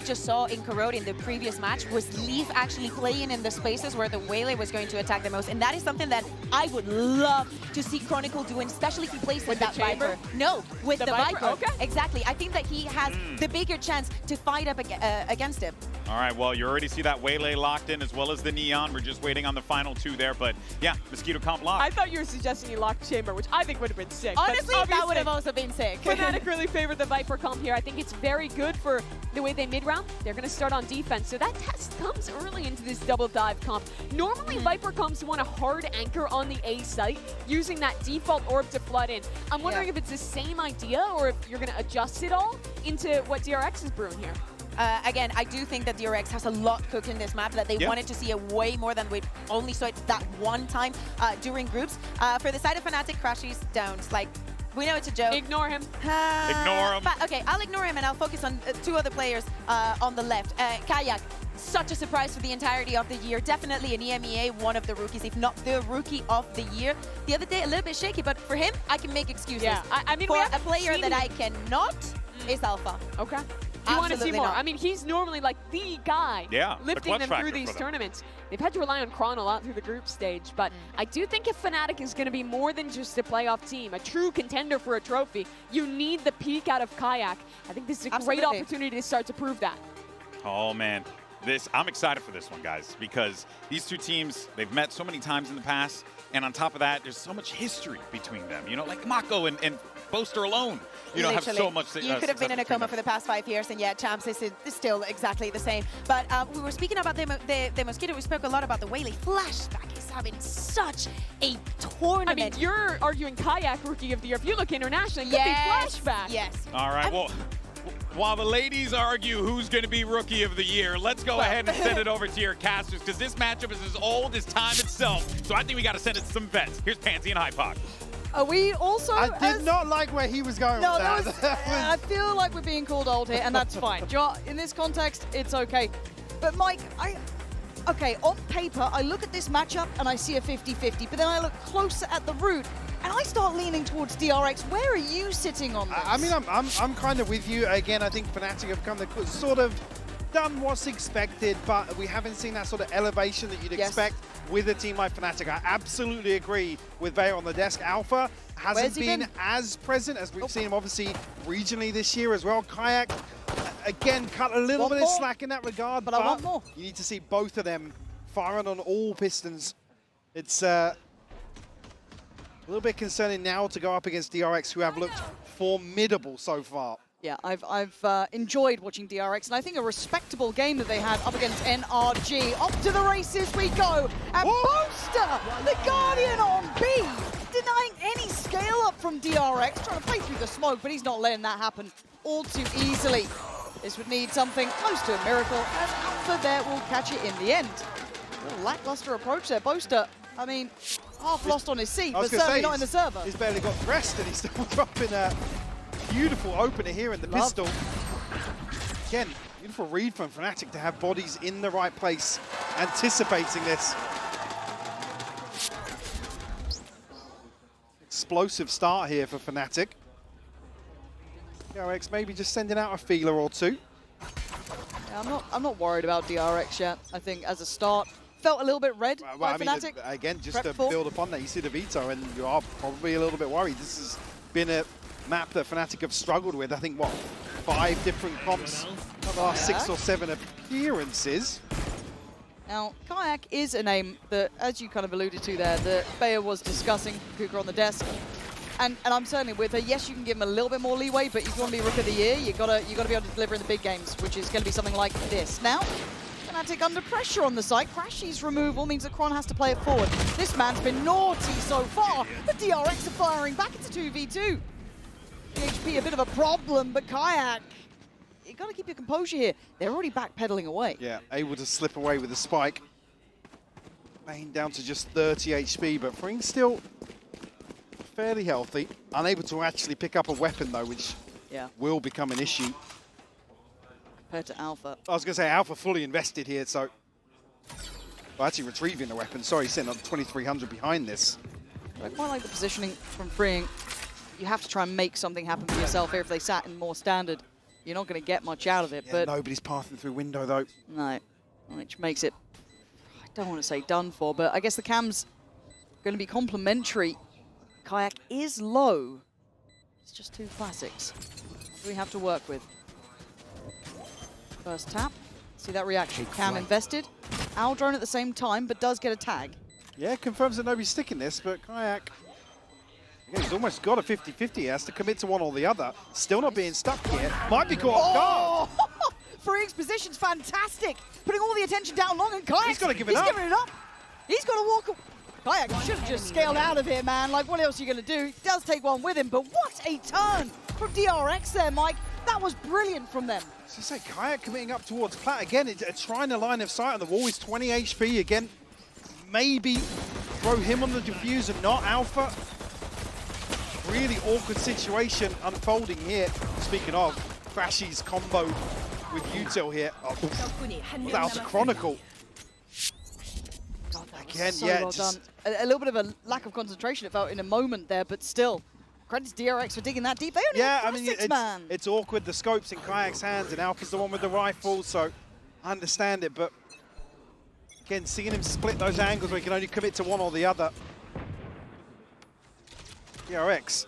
just saw in Corrode in the previous match was Leaf actually playing in the spaces where the Waylay was going to attack the most. And that is something that I would love to see Chronicle doing, especially if he plays with that Viper. No, with the Viper. Okay. Exactly. I think that he has the bigger chance to fight up against him. All right, well, you already see that Waylay locked in as well as the Neon. We're just waiting on the final two there, but yeah, Mosquito comp locked. I thought you were suggesting he locked Chamber, which I think would have been sick. Honestly, that would have also been sick. Fnatic really favored the Viper comp here. I think it's very good for the way they mid-round. They're going to start on defense, so that test comes early into this double dive comp. Normally, Viper comps want a hard anchor on the A site, using that default orb to flood in. I'm wondering if it's the same idea, or if you're going to adjust it all into what DRX is brewing here. Again, I do think that DRX has a lot cooked in this map, that they wanted to see it way more than we only saw it that one time during groups. For the side of Fnatic, Crashy's down. Like, we know it's a joke. Ignore him. Ignore him. But, okay, I'll ignore him and I'll focus on two other players on the left. Kayak, such a surprise for the entirety of the year. Definitely an EMEA, one of the rookies, if not the rookie of the year. The other day, a little bit shaky, but for him, I can make excuses. Yeah, I mean, for a player that I cannot is Alpha. Okay. You want to see more. Not. I mean, he's normally like the guy lifting them through these tournaments. They've had to rely on Kron a lot through the group stage, but I do think if Fnatic is going to be more than just a playoff team, a true contender for a trophy, you need the peak out of Kayak. I think this is a great opportunity to start to prove that. Oh, man. I'm excited for this one, guys, because these two teams, they've met so many times in the past, and on top of that, there's so much history between them. You know, like Mako and Boaster alone, you know, have so much. You could have been in a coma for the past 5 years, and yet Champs is still exactly the same. But we were speaking about the Mosquito. We spoke a lot about the Waylay. Flashback is having such a tournament. I mean, you're arguing Kayak Rookie of the Year. If you look internationally, it could be Flashback. Yes. All right, well, while the ladies argue who's going to be Rookie of the Year, let's go ahead and send it over to your casters, because this matchup is as old as time itself. So I think we got to send it to some vets. Here's Pansy and Hypoc. Are we also? I did not like where he was going with that. I feel like we're being called old here, and that's fine. In this context, it's okay. But Mike, okay, on paper, I look at this matchup and I see a 50-50, but then I look closer at the root and I start leaning towards DRX. Where are you sitting on this? I mean, I'm kind of with you. Again, I think Fnatic have come to sort of done what's expected, but we haven't seen that sort of elevation that you'd expect with a team like Fnatic. I absolutely agree with Veto on the desk. Alpha hasn't been as present as we've seen him, obviously, regionally this year as well. Kayak, again, cut a little bit of slack in that regard, but I want more. You need to see both of them firing on all pistons. It's a little bit concerning now to go up against DRX, who have looked formidable so far. Yeah, I've enjoyed watching DRX, and I think a respectable game that they had up against NRG. Off to the races we go, and Boaster, the Guardian on B, denying any scale up from DRX, trying to play through the smoke, but he's not letting that happen all too easily. This would need something close to a miracle, and Alpha there will catch it in the end. A little lackluster approach there, Boaster. I mean, half lost on his seat, but certainly not in the server. He's barely got dressed, and he's still dropping a beautiful opener here in the pistol. Again, beautiful read from Fnatic to have bodies in the right place, anticipating this. Explosive start here for Fnatic. DRX maybe just sending out a feeler or two. Yeah, I'm not worried about DRX yet. I think as a start, felt a little bit red by Fnatic. Again, just to build upon that, you see the Veto, and you are probably a little bit worried. This has been a map that Fnatic have struggled with. I think, what, 5 different comps, last 6 or 7 appearances. Now, Kayak is a name that, as you kind of alluded to there, that Bayer was discussing, Kuka on the desk. And I'm certainly with her. Yes, you can give him a little bit more leeway, but if you want to be Rook of the Year, you gotta be able to deliver in the big games, which is going to be something like this. Now, Fnatic under pressure on the site. Crashy's removal means that Kron has to play it forward. This man's been naughty so far, but DRX are firing back into 2v2. HP a bit of a problem, but Kayak, you got to keep your composure here. They're already backpedaling away. Yeah, able to slip away with the spike. Main down to just 30 HP, but Fring's still fairly healthy. Unable to actually pick up a weapon though, which will become an issue. Compared to Alpha. I was going to say Alpha fully invested here, so... Well, actually retrieving the weapon. Sorry, sitting on 2300 behind this. I quite like the positioning from Freeing. You have to try and make something happen for yourself here if they sat in more standard. you're not going to get much out of it. Yeah, but nobody's passing through window, though. no, which makes it, I don't want to say done for, but I guess the cam's going to be complimentary. Kayak is low. It's just 2 classics. What do we have to work with? First tap. See that reaction. Cam invested. Owl drone at the same time, but does get a tag. Yeah, confirms that nobody's sticking this, but Kayak, again, he's almost got a 50-50. He has to commit to one or the other. Still not being stuck here. Might be caught off guard. Oh! Freeing's position's fantastic. Putting all the attention down long, and Kayak, He's gotta give it up. He's giving it up. He's got to walk. Kayak should have just scaled out of here, man. Like, what else are you going to do? He does take one with him, but what a turn from DRX there, Mike. That was brilliant from them. So say Kayak committing up towards Plat again. It's trying a line of sight on the wall. He's 20 HP again. Maybe throw him on the diffuser, not Alpha. Really awkward situation unfolding here. Speaking of, Crashy's combo with Util here. Oh, without the Chronicle. God, that was Again, so yeah, well just- done. A little bit of a lack of concentration, it felt, in a moment there, but still. Credits DRX for digging that deep. They only Yeah, have I mean, classics, man. it's awkward. The scope's in Kayak's hands, and Alpha's the one with the rifle, so I understand it. But again, seeing him split those angles where he can only commit to one or the other. DRX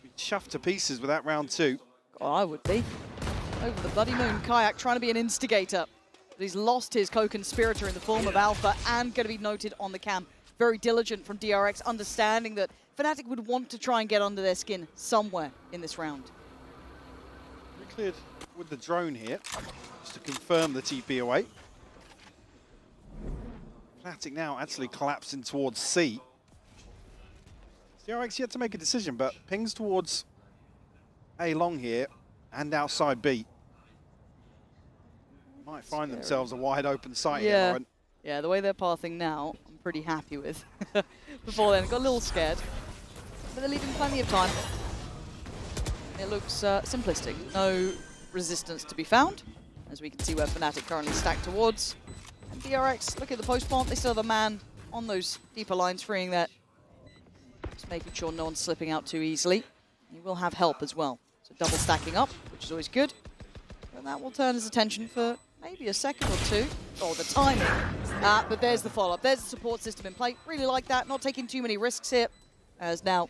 be chuffed to pieces with that round 2. Oh, I would be. Over the bloody moon, Kayak trying to be an instigator. But he's lost his co-conspirator in the form of Alpha and going to be noted on the cam. Very diligent from DRX, understanding that Fnatic would want to try and get under their skin somewhere in this round. We cleared with the drone here, just to confirm the TP away. Fnatic now actually collapsing towards C. DRX yet to make a decision, but pings towards A long here and outside B. Might find themselves a wide open site here, Lauren. Yeah, the way they're pathing now, I'm pretty happy with. Before then, got a little scared. But they're leaving plenty of time. It looks simplistic. No resistance to be found, as we can see where Fnatic currently stacked towards. And DRX, look at the post plant. They still have a man on those deeper lines, freeing that. Just making sure no one's slipping out too easily. He will have help as well. So double stacking up, which is always good. And that will turn his attention for maybe a second or two. Oh, the timing. But there's the follow-up. There's the support system in play. Really like that. Not taking too many risks here. As now,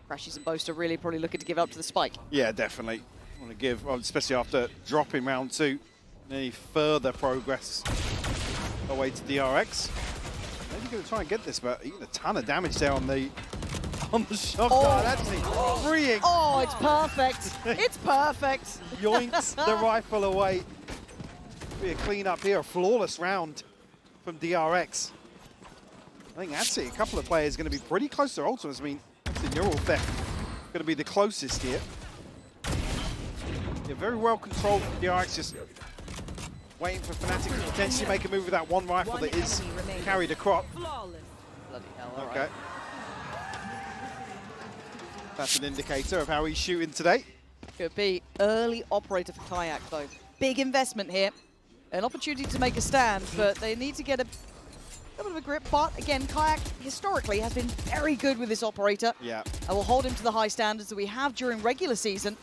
Crashies and Boast are really probably looking to give up to the spike. Yeah, definitely. Want to give, well, especially after dropping round 2, any further progress away to DRX. Maybe going to try and get this, but eating a ton of damage there on the shot. Oh. Actually, freeing. Oh, it's perfect. It's perfect. Yoinks the rifle away. Be a clean up here, a flawless round from DRX. I think actually a couple of players going to be pretty close to ultimates. I mean, the neural theft going to be the closest here. Yeah, very well controlled from DRX, just waiting for Fnatic to potentially make a move with that one rifle that is carried across. Bloody hell, all Okay. right. That's an indicator of how he's shooting today. Could be early operator for Kayak, though. Big investment here. An opportunity to make a stand, but they need to get a little bit of a grip. But again, Kayak historically has been very good with this operator. Yeah. I will hold him to the high standards that we have during regular season.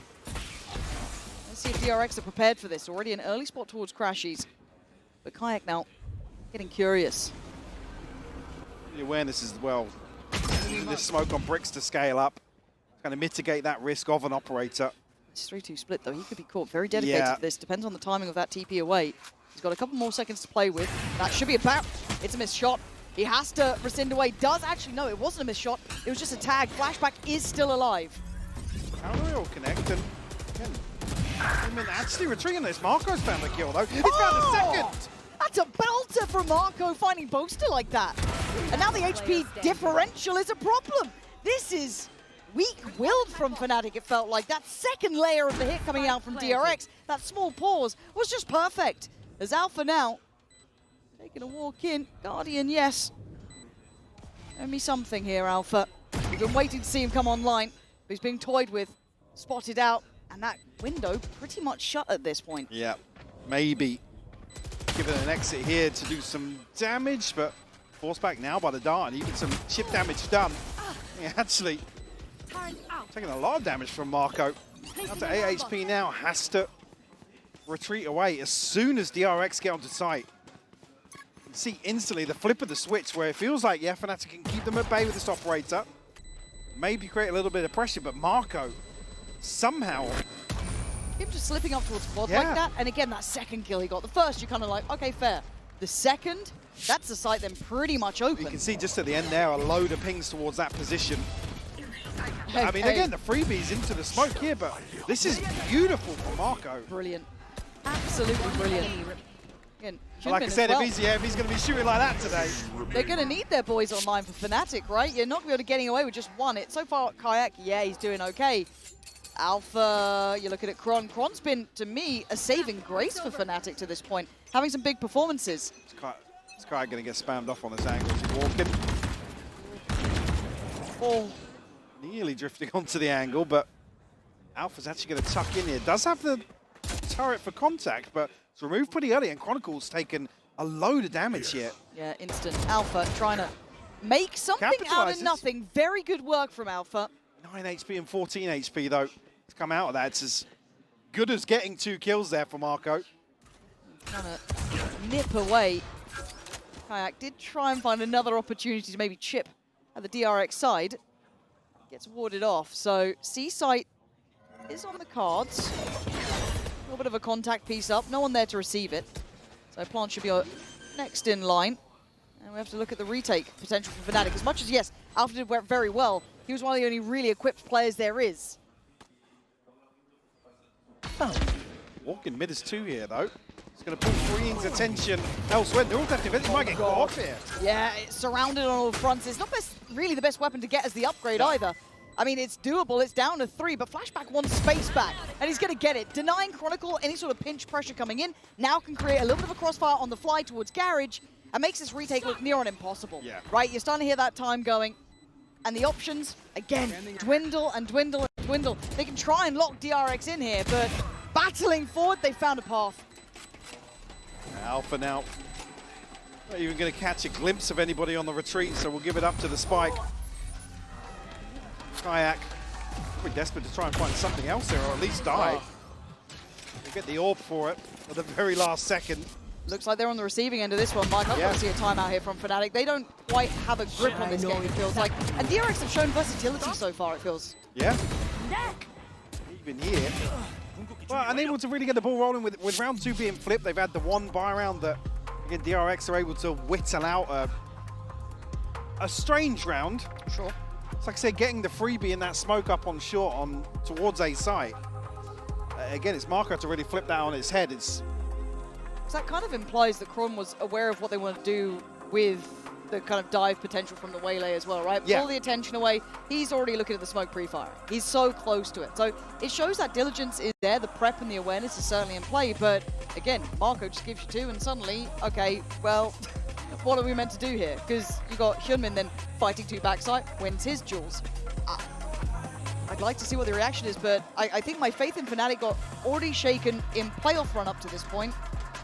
Let's see if DRX are prepared for this. Already an early spot towards Crashies. But Kayak now getting curious. The awareness as well. Using this smoke on bricks to scale up. Going to mitigate that risk of an operator. It's 3-2 split, though. He could be caught very dedicated to this. Depends on the timing of that TP away. He's got a couple more seconds to play with. That should be about. It's a missed shot. He has to rescind away. Does actually, no, it wasn't a missed shot. It was just a tag. Flashback is still alive. How do they all connect? And again, I mean, actually retreating this. Marco's found the kill, though. He's found a second. That's a belter from Marco finding Boaster like that. And now the HP differential is a problem. This is weak-willed from Fnatic, it felt like. That second layer of the hit coming out from DRX, that small pause, was just perfect. As Alpha now taking a walk in. Guardian, yes. Show me something here, Alpha. We've been waiting to see him come online, but he's being toyed with, spotted out, and that window pretty much shut at this point. Yeah, maybe give it an exit here to do some damage, but forced back now by the dart, and even some chip damage done. Yeah, actually taking a lot of damage from Marco. Up to 8 HP now, has to retreat away as soon as DRX get onto site. You can see instantly the flip of the switch where it feels like, yeah, Fnatic can keep them at bay with this operator. Maybe create a little bit of pressure, but Marco somehow... Him just slipping up towards quad like that, and again, that second kill he got. The first, you're kind of like, okay, fair. The second, that's the site then pretty much open. You can see just at the end there, a load of pings towards that position. Hey, I mean, again, the freebies into the smoke here, but this is beautiful for Marco. Brilliant. Absolutely brilliant. Again, Like I said, if he's going to be shooting like that today. They're going to need their boys online for Fnatic, right? You're not going to be able to getting away with just one. So far, Kayak, yeah, he's doing okay. Alpha, you're looking at Kron. Kron's been, to me, a saving grace for Fnatic to this point, having some big performances. This guy going to get spammed off on this angle as he's walking. Oh. Nearly drifting onto the angle, but Alpha's actually going to tuck in here. Does have the turret for contact, but it's removed pretty early, and Chronicle's taken a load of damage here. Yeah, instant. Alpha trying to make something out of nothing. Very good work from Alpha. 9 HP and 14 HP, though. To come out of that, it's as good as getting 2 kills there for Marco. Trying to nip away. Kayak did try and find another opportunity to maybe chip at the DRX side. Gets warded off, so C-site is on the cards. A little bit of a contact piece up, no one there to receive it. So Plant should be next in line. And we have to look at the retake potential for Fnatic. As much as, yes, Alpha did very well, he was one of the only really equipped players there is. Walking mid is 2 here, though. He's going to pull Freeing's attention elsewhere. They're all defensive. He might get caught off here. Yeah, it's surrounded on all fronts. It's not really the best weapon to get as the upgrade either. I mean, it's doable. It's down to 3, but Flashback wants space back, and he's going to get it. Denying Chronicle any sort of pinch pressure coming in now can create a little bit of a crossfire on the fly towards Garage and makes this retake look near on impossible. Yeah. Right, you're starting to hear that time going. And the options, again, dwindle and dwindle and dwindle. They can try and lock DRX in here, but battling forward, they found a path. Alpha now not even going to catch a glimpse of anybody on the retreat, so we'll give it up to the spike. Kayak, pretty desperate to try and find something else there, or at least die. We'll get the orb for it at the very last second. Looks like they're on the receiving end of this one, Mike. I'd love to see a timeout here from Fnatic. They don't quite have a grip on this game, it feels like. And DRX have shown versatility so far, it feels. Yeah. Even here. Well, unable to really get the ball rolling with round 2 being flipped. They've had the one buy round that, again, DRX are able to whittle out a strange round. Sure. It's like I said, getting the freebie in that smoke up on short towards A site. Again, it's Marco to really flip that on its head. That kind of implies that Kron was aware of what they want to do with the kind of dive potential from the Waylay as well, right? Yeah. Pull the attention away. He's already looking at the smoke pre-fire. He's so close to it. So it shows that diligence is there. The prep and the awareness is certainly in play. But again, Marco just gives you 2 and suddenly, okay, well, what are we meant to do here? Because you got Hyunmin then fighting 2 backside, wins his duels. I'd like to see what the reaction is, but I think my faith in Fnatic got already shaken in playoff run up to this point.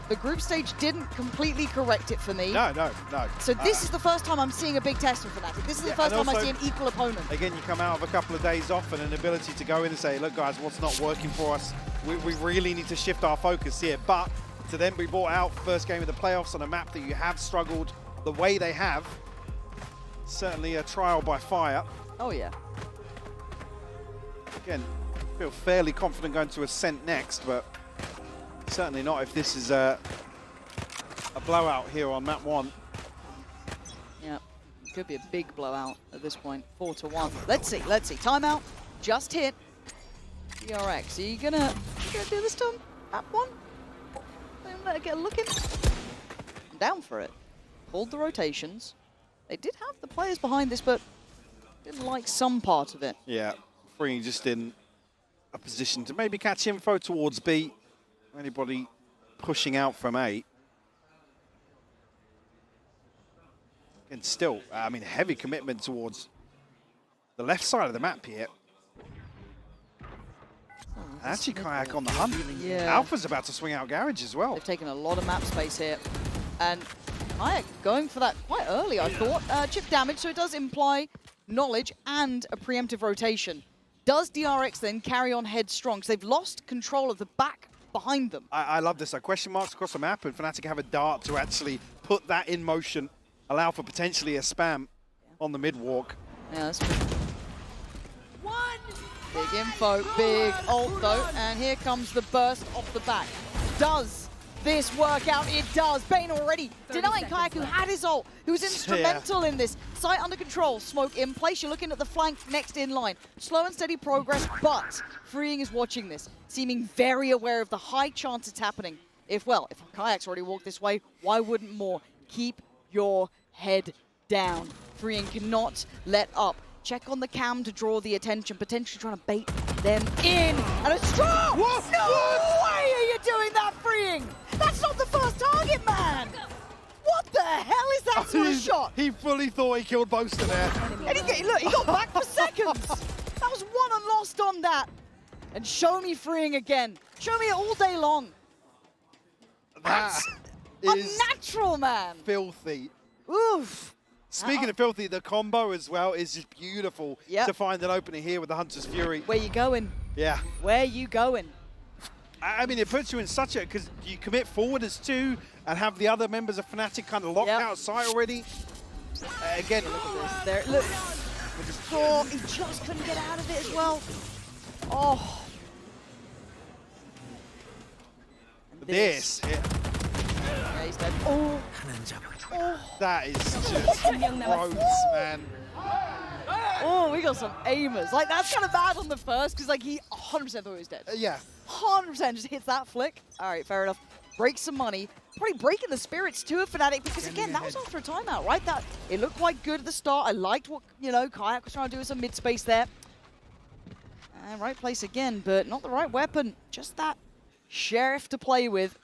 The group stage didn't completely correct it for me. No. So this is the first time I'm seeing a big test from Fnatic. This is the first time I see an equal opponent. Again, you come out of a couple of days off and an ability to go in and say, look, guys, what's not working for us? We really need to shift our focus here. But to then be brought out first game of the playoffs on a map that you have struggled the way they have, certainly a trial by fire. Oh, yeah. Again, I feel fairly confident going to Ascent next, but certainly not if this is a blowout here on map 1. Yeah, could be a big blowout at this point. 4-1. Let's see. Timeout just hit. DRX, are you gonna do this to map 1? Let it get a look in. I'm down for it. Pulled the rotations. They did have the players behind this, but didn't like some part of it. Yeah, Freeing just in a position to maybe catch info towards B. Anybody pushing out from A. And still, I mean, heavy commitment towards the left side of the map here. Actually, Kayak on the hunt. Yeah. Alpha's about to swing out Garage as well. They've taken a lot of map space here. And Kayak going for that quite early, I thought. Chip damage, so it does imply knowledge and a preemptive rotation. Does DRX then carry on headstrong? Because they've lost control of the back behind them. I love this. Like question marks across the map, and Fnatic have a dart to actually put that in motion, allow for potentially a spam on the mid walk. Yeah, that's true. Big info, big ult though, and here comes the burst off the back. Does this work out? It does. Bane already denying Kayak, who had his ult, who was instrumental in this. Sight under control, smoke in place. You're looking at the flank next in line. Slow and steady progress, but Freeing is watching this, seeming very aware of the high chance it's happening. If Kayak's already walked this way, why wouldn't more? Keep your head down. Freeing cannot let up. Check on the cam to draw the attention, potentially trying to bait them in. And a straw! What? No way are you doing that, Freeing! That's not the first target, man! What the hell is that sort of shot? He fully thought he killed Boaster there. And he got back for seconds. That was won and lost on that. And show me Freeing again. Show me it all day long. That is unnatural, man. Filthy. Oof. Speaking of filthy, the combo as well is just beautiful to find an opening here with the Hunter's Fury. Where you going? Yeah. Where you going? I mean, it puts you in such a, because you commit forward as two and have the other members of Fnatic kind of locked outside already. Again, look at this. There, look. Oh, he just couldn't get out of it as well. Oh. This. Yeah, he's dead. Oh. That is just gross, man. Oh, we got some aimers. Like, that's kind of bad on the first, because, like, he 100% thought he was dead. Yeah. 100% just hits that flick. All right, fair enough. Breaks some money. Probably breaking the spirits, too, of Fnatic, because, again, that was after a timeout, right? It looked quite good at the start. I liked what, Kayak was trying to do with some mid-space there. And right place again, but not the right weapon. Just that Sheriff to play with.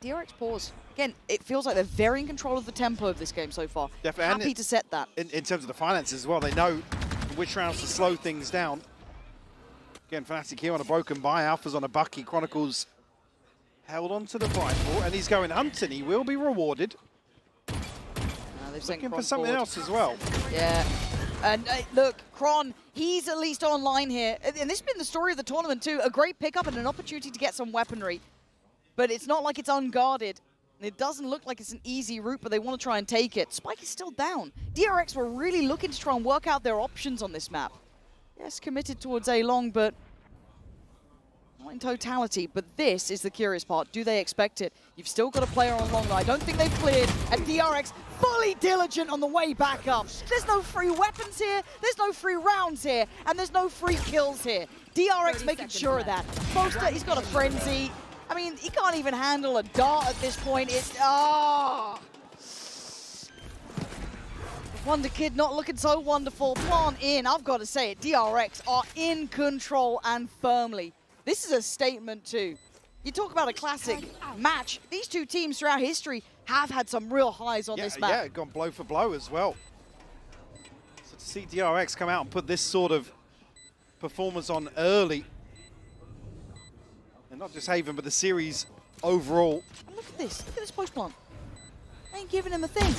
DRX pause. Again, it feels like they're very in control of the tempo of this game so far. Definitely. Happy to set that. In terms of the finances as well, they know which rounds to slow things down. Again, Fnatic here on a broken buy. Alpha's on a Bucky. Chronicles held onto the rifle, and he's going hunting. He will be rewarded. They've looking for something else as well. Yeah. And look, Kron, he's at least online here. And this has been the story of the tournament too. A great pickup and an opportunity to get some weaponry. But it's not like it's unguarded. It doesn't look like it's an easy route, but they want to try and take it. Spike is still down. DRX were really looking to try and work out their options on this map. Yes, committed towards A long, but not in totality. But this is the curious part. Do they expect it? You've still got a player on long. I don't think they've cleared. And DRX fully diligent on the way back up. There's no free weapons here. There's no free rounds here. And there's no free kills here. DRX making sure of that. Boaster, he's got a frenzy. I mean, he can't even handle a dart at this point. It's, Wonder Kid not looking so wonderful. Plant in, I've got to say it. DRX are in control and firmly. This is a statement too. You talk about a classic match. These two teams throughout history have had some real highs on this map. Yeah, gone blow for blow as well. So to see DRX come out and put this sort of performance on early, and not just Haven, but the series overall. And look at this post plant. I ain't giving him a thing.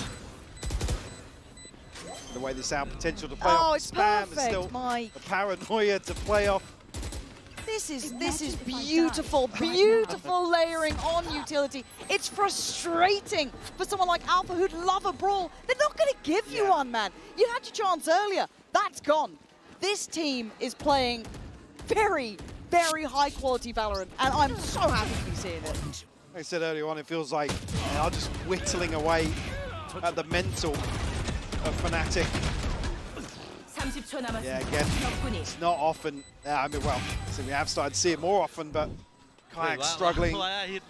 The way this out potential to play off it's spam perfect, is still Mike. a paranoia to play off. This is beautiful, beautiful layering on utility. It's frustrating for someone like Alpha who'd love a brawl. They're not going to give you one, man. You had your chance earlier. That's gone. This team is playing very, very high quality Valorant, and I'm so happy to be seeing it. Like I said earlier on, it feels like they are just whittling away at the mental of Fnatic. Yeah, again, it's not often. I mean, well, so we have started to see it more often, but Kayak struggling in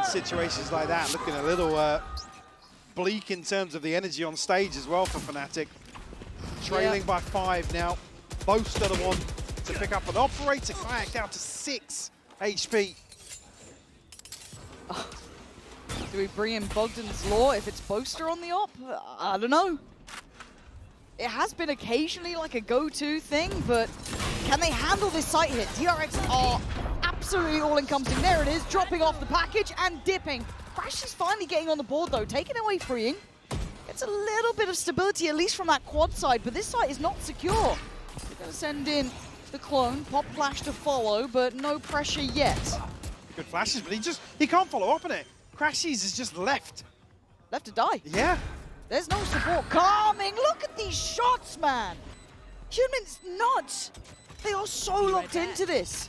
situations like that, looking a little bleak in terms of the energy on stage as well for Fnatic. Trailing by 5 now. Boaster the one to pick up an operator. Kayak down to 6 HP. Do we bring in Bogdan's Law if it's Boaster on the op? I don't know. It has been occasionally like a go-to thing, but can they handle this site hit? DRX are absolutely all-encompassing. There it is, dropping off the package and dipping. Crash is finally getting on the board though, taking away Freeing. It's a little bit of stability, at least from that quad side, but this side is not secure. They're going to send in the clone, pop flash to follow, but no pressure yet. Good flashes, but he can't follow up on it. Crashies is just left. Left to die. Yeah. There's no support coming. Look at these shots, man. Humans nuts. They are so locked into this.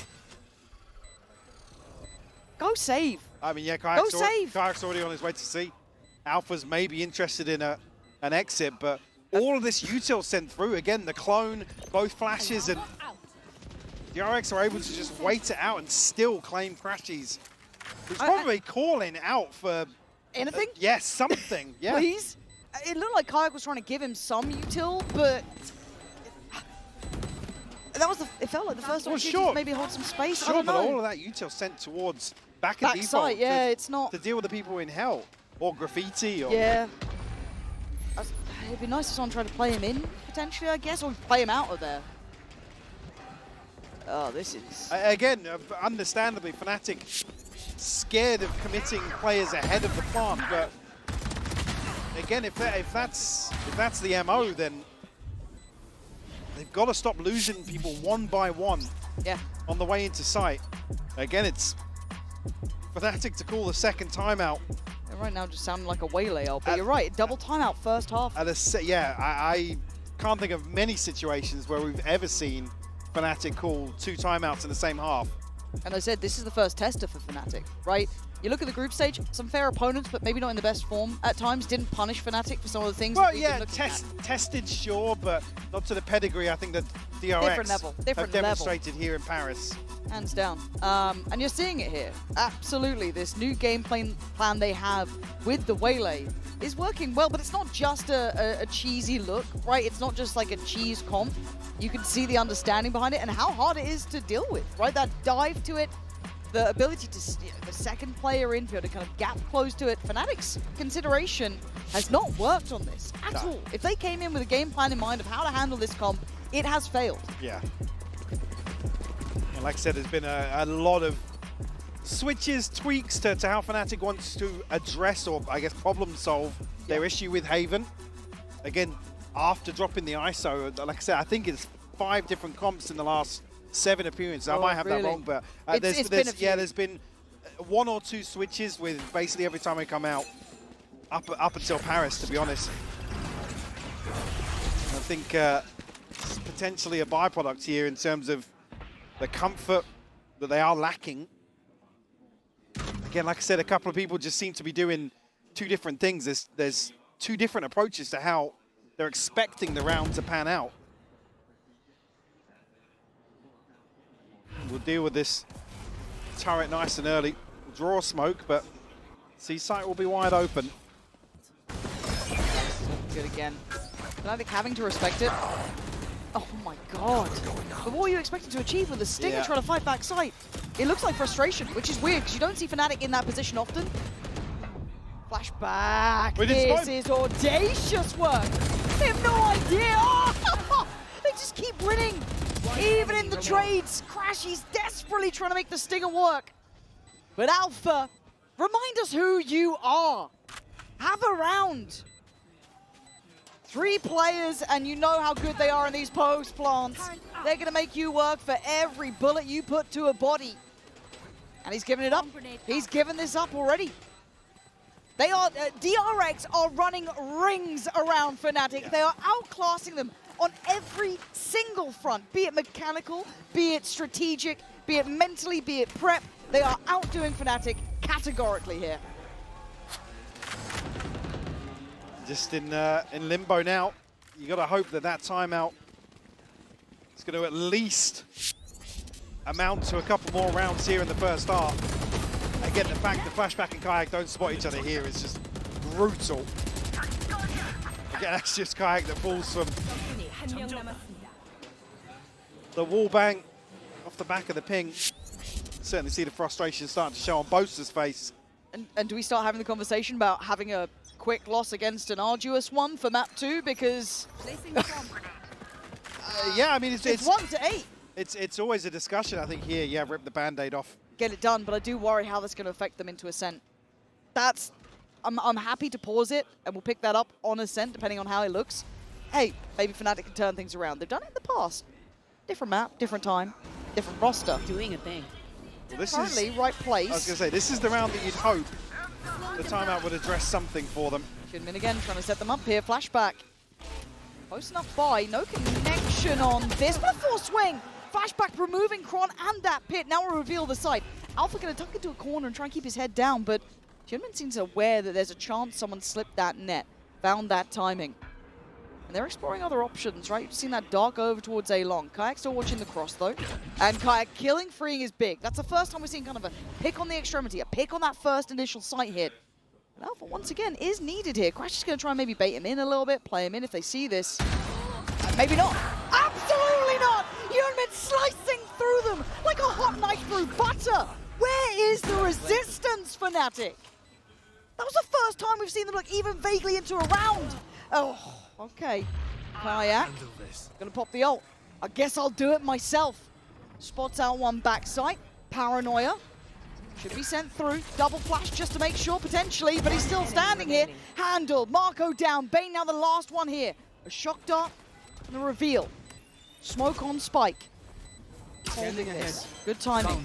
Go save. I mean, yeah, Go save. Kayak's already on his way to C. Alpha's maybe interested in an exit, but all of this util sent through. Again, the clone, both flashes, and DRX are able to just wait it out and still claim Crashies. He's probably calling out for... Anything? Yes, something. Yeah. Please? It looked like Kayak was trying to give him some util, but... It felt like the first opportunity to maybe hold some space. Sure, but all of that util sent towards back at default. Side, yeah, it's not... To deal with the people in hell. Or graffiti, or... Yeah. It'd be nice if someone tried to play him in, potentially, I guess, or play him out of there. Oh, this is... Again, understandably, Fnatic scared of committing players ahead of the plant, but again, if that's the MO, then they've got to stop losing people one by one on the way into site. Again, it's Fnatic to call the second timeout. Right now just sounding like a waylay, but you're right, double timeout first half. I can't think of many situations where we've ever seen Fnatic call 2 timeouts in the same half. And I said this is the first tester for Fnatic, right? You look at the group stage, some fair opponents, but maybe not in the best form at times, didn't punish Fnatic for some of the things that we've been looking at. Tested, sure, but not to the pedigree I think that DRX have demonstrated here in Paris. Hands down. And you're seeing it here. Absolutely. This new game plan they have with the Waylay is working well, but it's not just a cheesy look, right? It's not just like a cheese comp. You can see the understanding behind it and how hard it is to deal with, right? That dive to it, the ability to, the second player in, to kind of gap close to it. Fnatic's consideration has not worked on this at all. If they came in with a game plan in mind of how to handle this comp, it has failed. Yeah. And like I said, there's been a lot of switches, tweaks to how Fnatic wants to address or, I guess, problem solve their issue with Haven. Again, after dropping the ISO, like I said, I think it's 5 different comps in the last 7 appearances. I might have that wrong, but there's been 1 or 2 switches with basically every time I come out up until Paris, to be honest. I think it's potentially a byproduct here in terms of the comfort that they are lacking. Again, like I said, a couple of people just seem to be doing 2 different things. There's 2 different approaches to how they're expecting the round to pan out. We'll deal with this turret nice and early. We'll draw smoke, but C-site will be wide open. Good again. Fnatic having to respect it. Oh my god. But what were you expecting to achieve with the Stinger trying to fight back site? It looks like frustration, which is weird because you don't see Fnatic in that position often. Flashback. This is audacious work. They have no idea. Oh, they just keep winning. Even in the trades, Crashy's desperately trying to make the Stinger work. But Alpha, remind us who you are. Have a round. 3 players, and you know how good they are in these post plants. They're going to make you work for every bullet you put to a body. And he's given it up. He's given this up already. They are, DRX are running rings around Fnatic. They are outclassing them on every single front, be it mechanical, be it strategic, be it mentally, be it prep. They are outdoing Fnatic categorically here. Just in limbo now. You got to hope that that timeout is going to at least amount to a couple more rounds here in the first half. Again, the fact that Flashback and Kayak don't spot each other here is just brutal. Again, that's just Kayak that falls from the wall bang off the back of the ping. Certainly see the frustration starting to show on Boaster's face. And do we start having the conversation about having a quick loss against an arduous one for map 2? Because yeah, I mean it's 1 to 8. It's always a discussion. I think here, rip the band-aid off. Get it done, but I do worry how that's going to affect them into Ascent. That's I'm happy to pause it, and we'll pick that up on Ascent, depending on how it looks. Hey, maybe Fnatic can turn things around. They've done it in the past. Different map, different time, different roster. Doing a thing. Well, this Currently, is, right place. I was going to say, this is the round that you'd hope the timeout would address something for them. Kunmin again trying to set them up here. Flashback. Close enough by. No connection on this, but a force swing. Flashback removing Kron and that pit. Now we'll reveal the site. Alpha going to tuck into a corner and try and keep his head down, but Kunmin seems aware that there's a chance someone slipped that net, found that timing. And they're exploring other options, right? You've seen that dark over towards A-Long. Kayak still watching the cross, though. And Kayak killing, freeing is big. That's the first time we're seeing kind of a pick on the extremity, a pick on that first initial sight hit. And Alpha, once again, is needed here. Crash is going to try and maybe bait him in a little bit, play him in if they see this. Maybe not. Absolutely not! Yunmin slicing through them like a hot knife through butter. Where is the resistance, Fnatic? That was the first time we've seen them look even vaguely into a round. Oh, okay. Kayak, gonna pop the ult. I guess I'll do it myself. Spots out one backside. Paranoia. Should be sent through. Double flash just to make sure, potentially, but he's still standing here. Handled. Marco down. Bane now the last one here. A shock dart and a reveal. Smoke on Spike. Holding this. Good timing.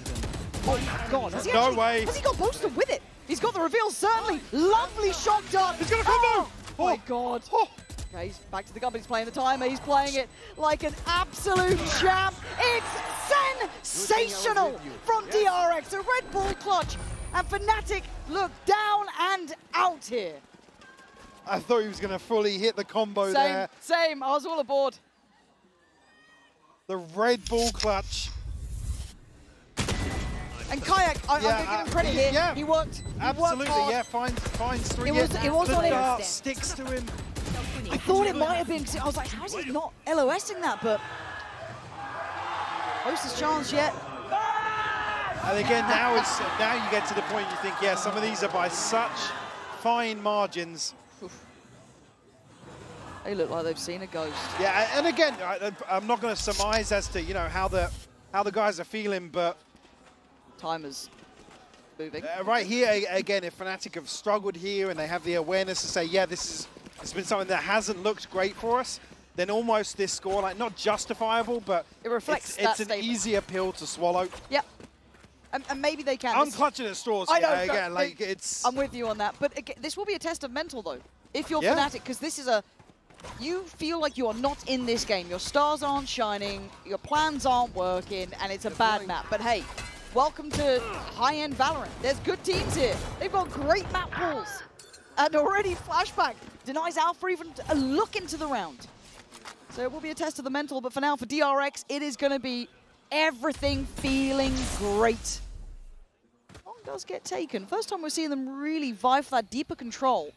Oh my god. Has he No actually, way. Has he got boosted with it? He's got the reveal, certainly. Lovely shock dart. He's got a combo. Oh my god. Okay, he's back to the gun, but he's playing the timer. He's playing it like an absolute champ. It's sensational from DRX. A Red Bull clutch. And Fnatic look down and out here. I thought he was going to fully hit the combo there. Same. I was all aboard. The Red Bull clutch. And Kayak, I'm going to give him credit here. Yeah, He worked. Absolutely, hard. yeah, finds three. It was the on him. dart sticks to him. I thought it might have been. I was like, how is he not LOSing that? But closest chance yet. And again, now you get to the point you think, yeah, some of these are by such fine margins. They look like they've seen a ghost. Yeah, and again, I'm not going to surmise as to how the guys are feeling, but Timer's moving. right here again, if Fnatic have struggled here and they have the awareness to say, yeah, it's been something that hasn't looked great for us, then almost this score, like not justifiable, but It reflects it's that an statement. easier pill to swallow. Yep. And maybe they can. I'm clutching at straws I here, know, again, like it's... I'm with you on that. But again, this will be a test of mental, though. If you're Yeah. Fnatic, because this is you feel like you are not in this game. Your stars aren't shining, your plans aren't working, and it's a bad map. But hey, welcome to high-end Valorant. There's good teams here. They've got great map pools. And already Flashback denies Alpha even a look into the round. So it will be a test of the mental, but for now, for DRX, it is going to be everything feeling great. Long does get taken. First time we're seeing them really vie for that deeper control.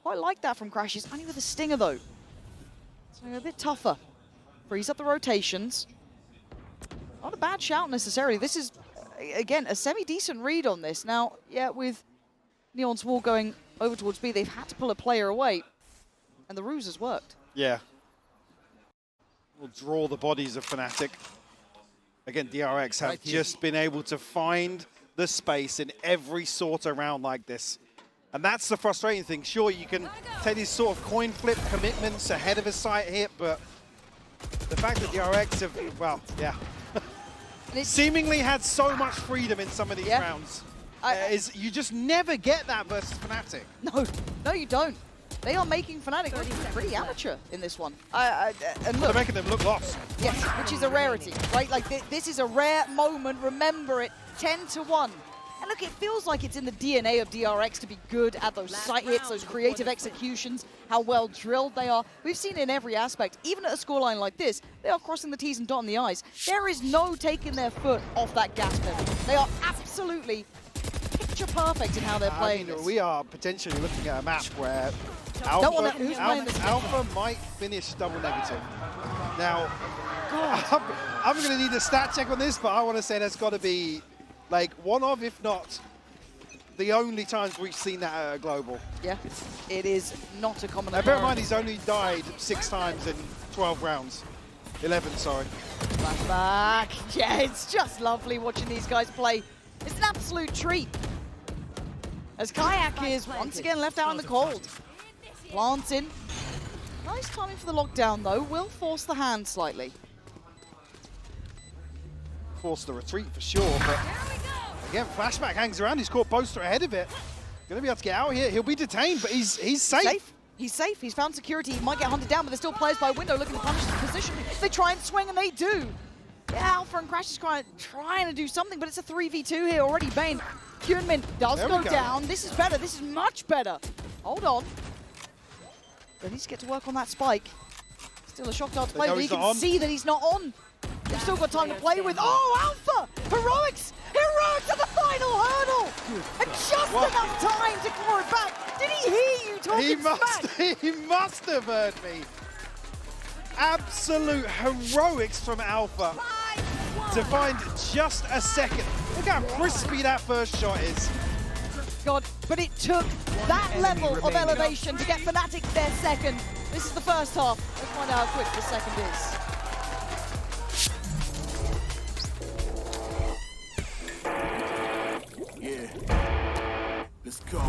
Quite like that from Crashes, only with a stinger though. So a bit tougher. Freeze up the rotations. Not a bad shout necessarily. This is, again, a semi-decent read on this. Now, yeah, with Neon's wall going over towards B, they've had to pull a player away. And the ruse has worked. Yeah. We'll draw the bodies of Fnatic. Again, DRX have just been able to find the space in every sort of round like this. And that's the frustrating thing. Sure, you can take these sort of coin flip commitments ahead of a sight hit, but the fact that DRX have, well, yeah, seemingly had so much freedom in some of these rounds is you just never get that versus Fnatic. No, you don't. They are making Fnatic look pretty amateur in this one. And look, They're making them look lost. yes, which is a rarity, right? Like this is a rare moment. Remember it, 10-1. And look, it feels like it's in the DNA of DRX to be good at those sight hits, those creative executions, how well drilled they are. We've seen it in every aspect. Even at a scoreline like this, they are crossing the T's and dotting the I's. There is no taking their foot off that gas pedal. They are absolutely picture perfect in how they're playing this. We are potentially looking at a map where Alpha might finish double negative. Now, I'm going to need a stat check on this, but I want to say that's got to be like one of, if not the only times we've seen that at a global. Yeah, it is not a common occurrence. Now, bear in mind, he's only died 6 times in 12 rounds. 11, sorry. Flashback. Yeah, it's just lovely watching these guys play. It's an absolute treat. As Kayak is once again left out in the cold. Plants in. Nice timing for the lockdown, though. Will force the hand slightly. Force the retreat for sure, but again, Flashback hangs around. He's caught Boaster ahead of it. Gonna be able to get out here. He'll be detained, but he's safe. He's safe. He's found security. He might get hunted down, but there's still players by window looking to punish the position. They try and swing, and they do. Yeah, Alpha and Crash is trying to do something, but it's a 3v2 here already. Bane, Kyunmin does go down. This is better. This is much better. Hold on. But he needs to get to work on that spike. Still a shock dart to play, but you can see that he's not on. We've still got time to play with. Oh, Alpha! Heroics! Heroics at the final hurdle! And just enough time to claw it back. Did he hear you talking smack? He must have heard me. Absolute heroics from Alpha to find just a second. Look how crispy that first shot is. God, but it took that level of elevation to get Fnatic their second. This is the first half. Let's find out how quick the second is. Yeah, let's go.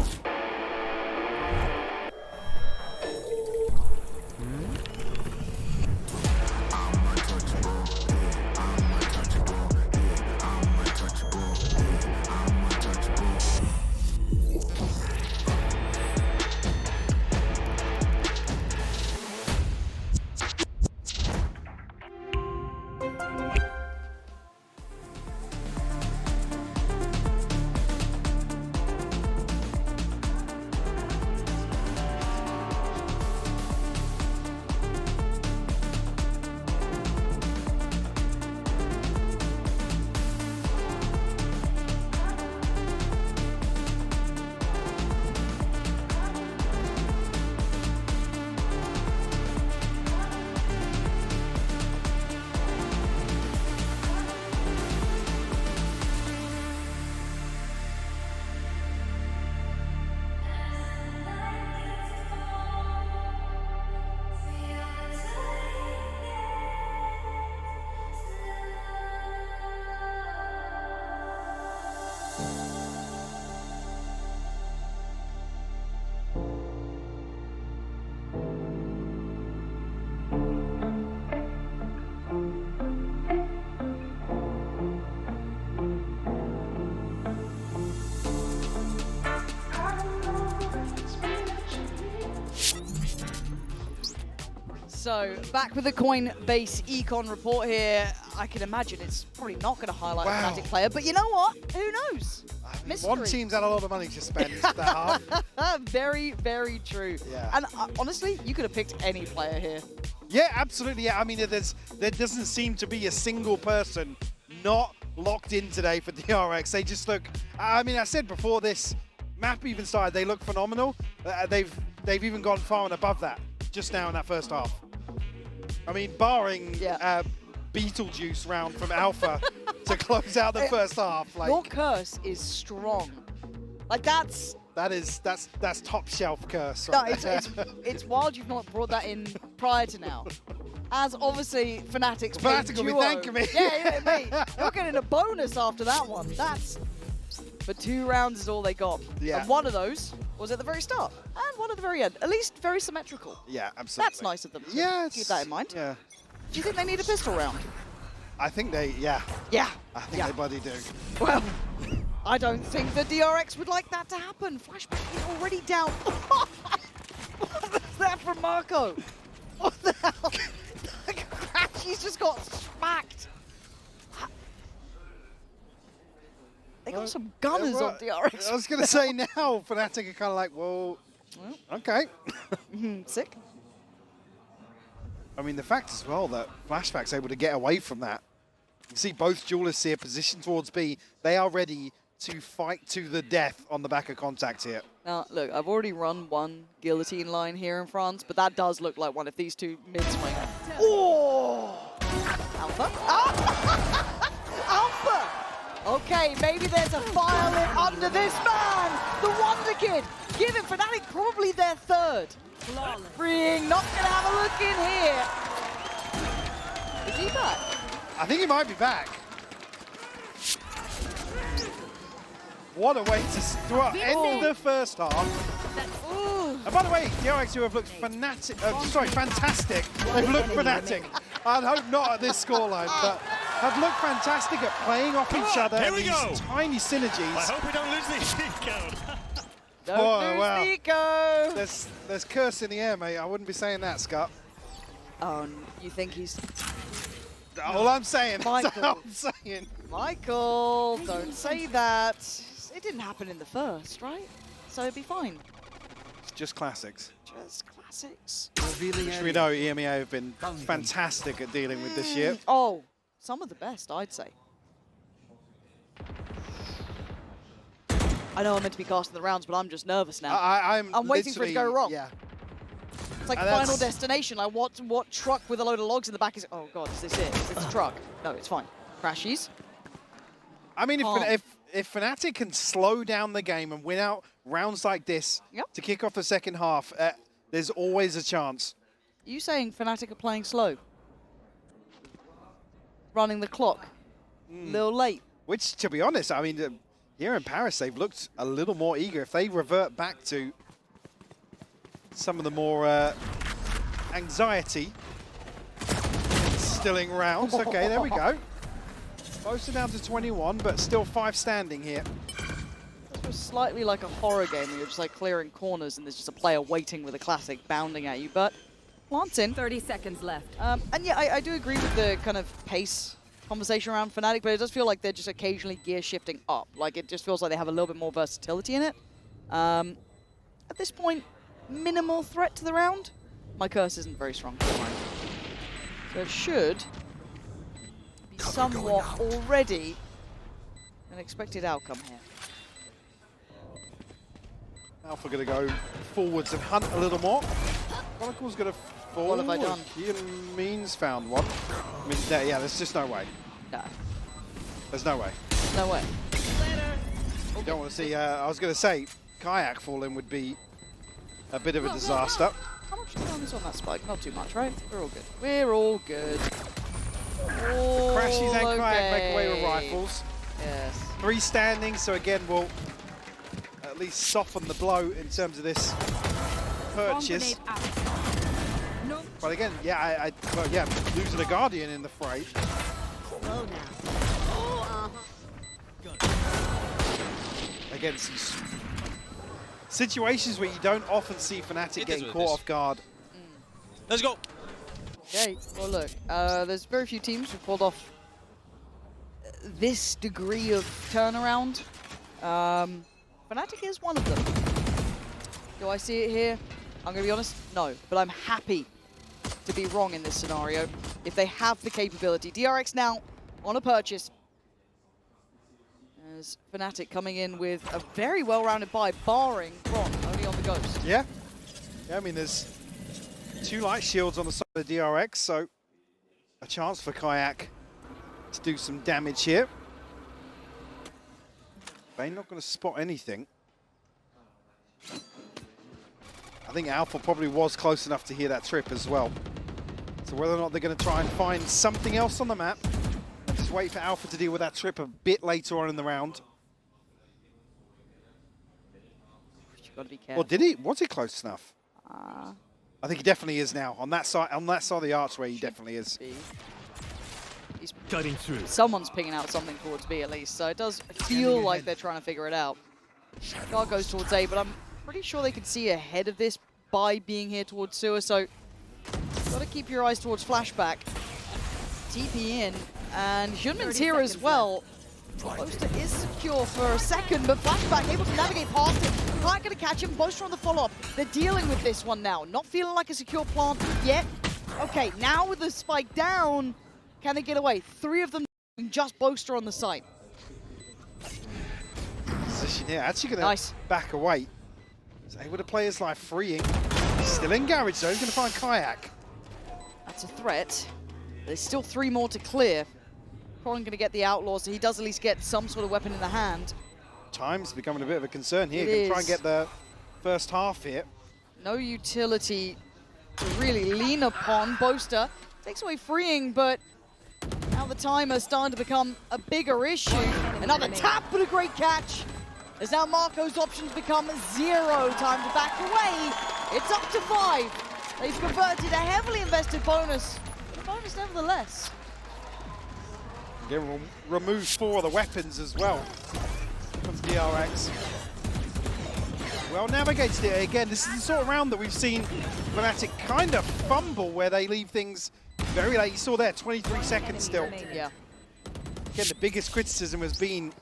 So, back with the Coinbase Econ report here. I can imagine it's probably not going to highlight a Fnatic player, but you know what? Who knows? Mystery. One team's had a lot of money to spend that half. Very, very true. Yeah. And honestly, you could have picked any player here. Yeah, absolutely. Yeah, I mean, there doesn't seem to be a single person not locked in today for DRX. They just look. I mean, I said before this map even started, they look phenomenal. They've even gone far and above that just now in that first half. I mean, barring Beetlejuice round from Alpha to close out the first half. Like, your curse is strong. Like that's top shelf curse. No, Right it's wild you've not brought that in prior to now. As obviously Fnatic's Fnatic will be thanking me. Yeah, mate. You're getting a bonus after that one. But 2 rounds is all they got. Yeah. And one of those was at the very start, and one at the very end. At least very symmetrical. Yeah, absolutely. That's nice of them. Yeah, keep that in mind. Yeah. Do you think they need a pistol round? I think they, yeah. Yeah. I think they bloody do. Well, I don't think the DRX would like that to happen. Flashback is already down. What was that from Marco? What the hell? He's just got smacked. They got some gunners on DRX. I was going to say now, Fnatic are kind of like, well, okay. Sick. I mean, the fact as well that Flashback's able to get away from that. You see both duelists here positioned towards B. They are ready to fight to the death on the back of contact here. Now, look, I've already run one guillotine line here in France, but that does look like one if these two mid-swing. Oh! Alpha? Alpha! Okay, maybe there's a fire lit under this man! The Wonder Kid! Giving Fnatic probably their third. Freeing, not gonna have a look in here. Is he back? I think he might be back. What a way to end the first half. And by the way, DRX who have looked fantastic. They've looked fanatic. I'd hope not at this scoreline, but have looked fantastic at playing off each other. Here we these go. Tiny synergies. I hope we don't lose the eco. Don't lose Nico! There's curse in the air, mate. I wouldn't be saying that, Scott. Oh, you think he's... All I'm saying. Michael. All I'm saying. Michael, don't say that. It didn't happen in the first, right? So it'd be fine. It's just classics. Just classics. Which we know EMEA have been fantastic at dealing with this year. Oh, some of the best, I'd say. I know I'm meant to be casting the rounds, but I'm just nervous now. I'm waiting for it to go wrong. Yeah. It's like And Final that's- Destination. Like, what truck with a load of logs in the back is... Oh, God, is this it? Is this a truck? No, it's fine. Crashies. I mean, if Fnatic can slow down the game and win out rounds like this to kick off the second half, there's always a chance. Are you saying Fnatic are playing slow? Running the clock? A little late? Which, to be honest, I mean, here in Paris, they've looked a little more eager. If they revert back to some of the more anxiety stilling rounds. Okay, there we go. Both are down to 21, but still 5 standing here. It was slightly like a horror game where you're just like clearing corners and there's just a player waiting with a classic bounding at you, but plants in. 30 seconds left. And yeah, I do agree with the kind of pace conversation around Fnatic, but it does feel like they're just occasionally gear shifting up. Like, it just feels like they have a little bit more versatility in it. At this point, minimal threat to the round. My curse isn't very strong. So it should be somewhat already an expected outcome here. Alpha going to go forwards and hunt a little more. Chronicle's going to fall. What have I done? Means found one. I mean, yeah, there's just no way. No. There's no way. No way. You don't want to see, I was going to say, Kayak falling would be a bit of a disaster. How much time is on that spike? Not too much, right? We're all good. We're all good. All Crashies and okay. Kayak make away with rifles. Yes. 3 standing, so again, we'll at least soften the blow in terms of this purchase. But again, yeah, well, yeah, losing a Guardian in the fray. Again, some situations where you don't often see Fnatic getting caught off guard. Let's go. Okay, well look, there's very few teams who've pulled off this degree of turnaround. Fnatic is one of them. Do I see it here? I'm going to be honest, no. But I'm happy to be wrong in this scenario if they have the capability. DRX now on a purchase. As Fnatic coming in with a very well-rounded buy, barring Ron, only on the Ghost. Yeah. Yeah, I mean, there's 2 light shields on the side of the DRX, so a chance for Kayak to do some damage here. They're not going to spot anything. I think Alpha probably was close enough to hear that trip as well. So whether or not they're going to try and find something else on the map, and just wait for Alpha to deal with that trip a bit later on in the round. You've got to be careful. Or did he? Was he close enough? I think he definitely is now. On that side of the archway, he definitely is. He's Cutting through. someone's picking out something towards B at least, so it does feel like they're trying to figure it out. Guard goes towards A, but I'm pretty sure they can see ahead of this by being here towards Sewer, so got to keep your eyes towards Flashback. TP in, and Hyunmin's here as well. Boaster is secure for a second, but Flashback able to navigate past it. Not going to catch him. Boaster on the follow-up. They're dealing with this one now. Not feeling like a secure plant yet. Okay, now with the spike down, can they get away? 3 of them, just Boaster on the site. Position here, actually going to back away. He's able to play his life freeing. Still in garage though, he's going to find Kayak. That's a threat. There's still 3 more to clear. Probably going to get the Outlaw, so he does at least get some sort of weapon in the hand. Time's becoming a bit of a concern here. It Going to try is. and get the first half here. No utility to really lean upon. Boaster takes away freeing, but now the timer's starting to become a bigger issue. Another tap, but a great catch. As now Marco's options become 0. Time to back away. It's up to 5. They've converted a heavily invested bonus. But a bonus nevertheless. Again, remove 4 of the weapons as well from DRX. Well navigated it again. This is the sort of round that we've seen Fnatic kind of fumble, where they leave things very late. You saw there, 23 seconds still. Yeah. Again, the biggest criticism has been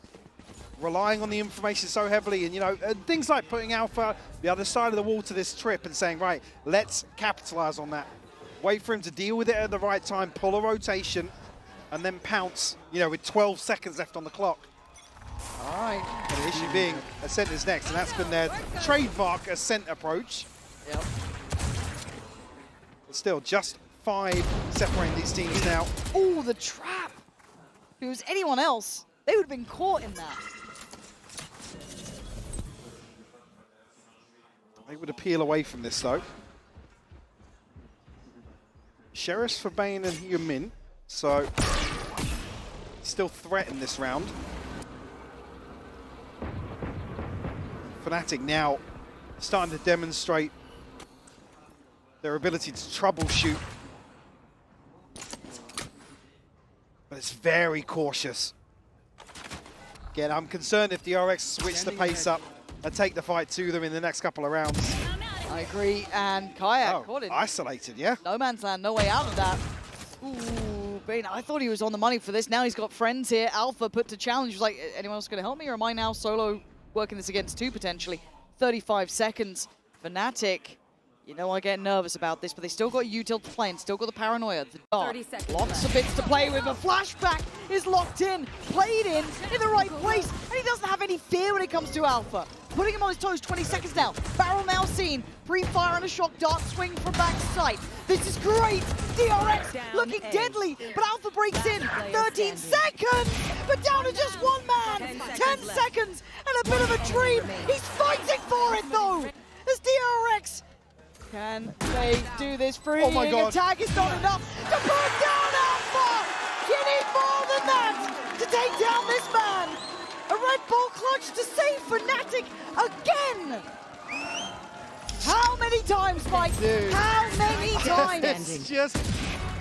relying on the information so heavily, and you know, things like putting Alpha the other side of the wall to this trip and saying, right, let's capitalize on that. Wait for him to deal with it at the right time, pull a rotation, and then pounce, you know, with 12 seconds left on the clock. All right. And the issue being Ascent is next, and that's been their trademark Ascent approach. Yep. But still, just 5 separating these teams now. Oh, the trap. If it was anyone else, they would have been caught in that. They would appeal away from this, though. Sheriffs for Bane and Yumin, so still threaten this round. Fnatic now starting to demonstrate their ability to troubleshoot. But it's very cautious. Again, I'm concerned if DRX switch the pace up and take the fight to them in the next couple of rounds. I agree, and Kayak caught it. Isolated, yeah? No man's land, no way out of that. Ooh, Bane, I thought he was on the money for this. Now he's got friends here. Alpha put to challenge. He was like, anyone else going to help me, or am I now solo working this against 2 potentially? 35 seconds. Fnatic, you know I get nervous about this, but they still got util to play and still got the paranoia. The dark, lots of bits to play with. A flashback is locked in, played in the right place, and he doesn't have any fear when it comes to Alpha. Putting him on his toes, 20 seconds now. Barrel now seen. Pre-fire and a shock dart swing from backside. This is great. DRX looking deadly, but Alpha breaks in. 13 seconds, but down to just 1 man. 10 seconds and a bit of a dream. He's fighting for it though. As DRX, can they do this free? Oh my God. Attack is not enough to burn down Alpha. You need more than that to take down this man. A Red Bull clutch to save Fnatic again! How many times, Mike? Dude. How many times? It's just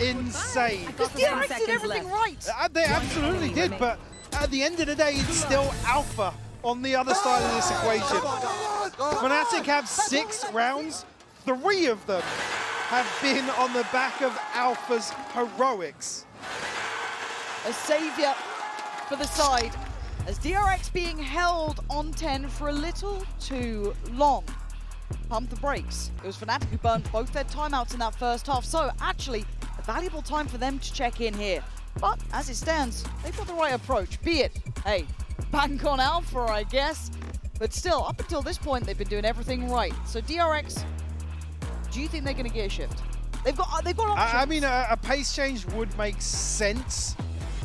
insane. Because DRX did everything right. They absolutely did, but at the end of the day, it's still Alpha on the other side of this equation. Fnatic have 6 rounds. 3 of them have been on the back of Alpha's heroics. A savior for the side. As DRX being held on 10 for a little too long. Pump the brakes. It was Fnatic who burned both their timeouts in that first half, so actually a valuable time for them to check in here. But as it stands, they've got the right approach, be it, hey, bank on Alpha, I guess. But still, up until this point, they've been doing everything right. So DRX, do you think they're going to get a shift? They've got options. I mean, a pace change would make sense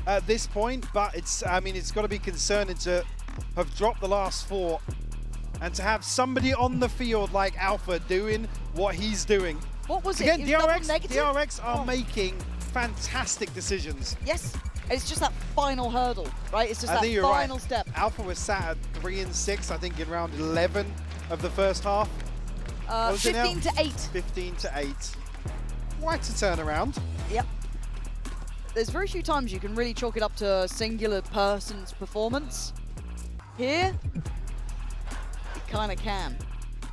at this point, but it's got to be concerning to have dropped the last 4 and to have somebody on the field like Alpha doing what he's doing. What was Again, it? Was DRX are making fantastic decisions. Yes, it's just that final hurdle, right? It's just I that think you're final right. step. Alpha was sat at 3 and 6, I think, in round 11 of the first half. What was it now? 15 to 8. 15 to 8. Quite a turnaround. Yep. There's very few times you can really chalk it up to a singular person's performance. Here, you kind of can.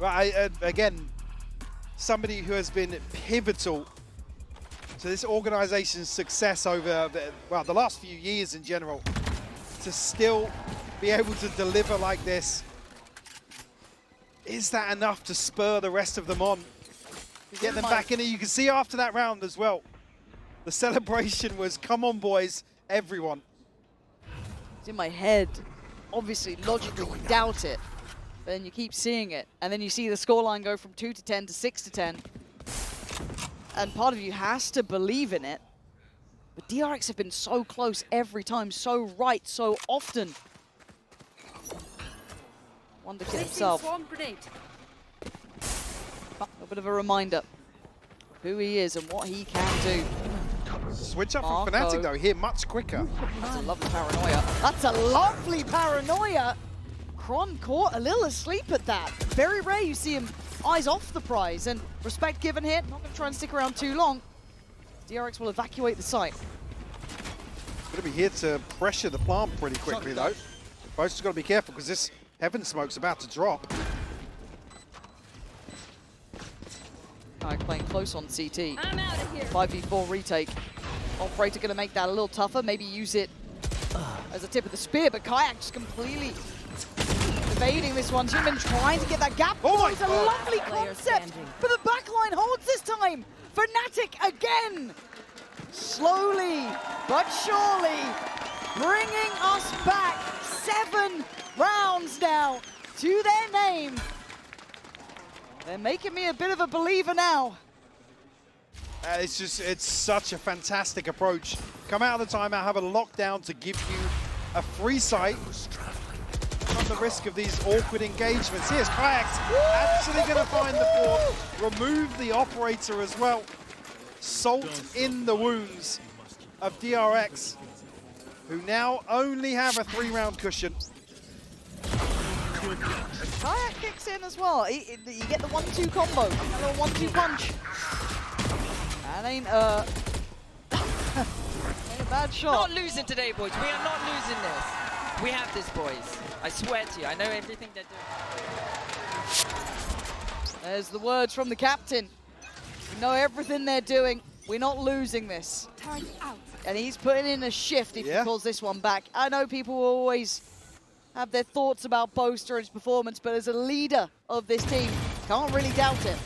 Well, again, somebody who has been pivotal to this organization's success over the last few years in general, to still be able to deliver like this. Is that enough to spur the rest of them on? To get them back in it. You can see after that round as well, the celebration was, come on boys, everyone. It's in my head. Obviously, logically, you doubt it. But then you keep seeing it. And then you see the scoreline go from 2 to 10 to 6 to 10. And part of you has to believe in it. But DRX have been so close every time, so right, so often. Wonder Kid himself. A bit of a reminder of who he is and what he can do. Switch up Marco. from Fnatic though, here much quicker. That's a lovely paranoia. That's a lovely paranoia! Kron caught a little asleep at that. Very rare you see him eyes off the prize, and respect given here. Not going to try and stick around too long. DRX will evacuate the site. Going to be here to pressure the plant pretty quickly, though. Boast's got to be careful because this heaven smoke's about to drop. Playing close on CT. I'm out of here. 5v4 retake. Operator going to make that a little tougher. Maybe use it as a tip of the spear, but Kayak just completely evading this one. Human trying to get that gap. Oh, it's a lovely concept, but the backline holds this time. Fnatic again. Slowly but surely bringing us back 7 rounds now to their name. They're making me a bit of a believer now. It's such a fantastic approach. Come out of the timeout, have a lockdown to give you a free sight on the risk of these awkward engagements. Here's Kayaks actually going to find the port, remove the operator as well. Salt in the wounds of DRX, who now only have a 3-round cushion. Kayak kicks in as well. You get the 1-2 combo, a little 1-2 punch. That ain't a bad shot. Not losing today, boys. We are not losing this. We have this, boys. I swear to you. I know everything they're doing. There's the words from the captain. We know everything they're doing. We're not losing this. Turn out. And he's putting in a shift if he pulls this one back. I know people will always have their thoughts about Boaster and his performance, but as a leader of this team, can't really doubt it.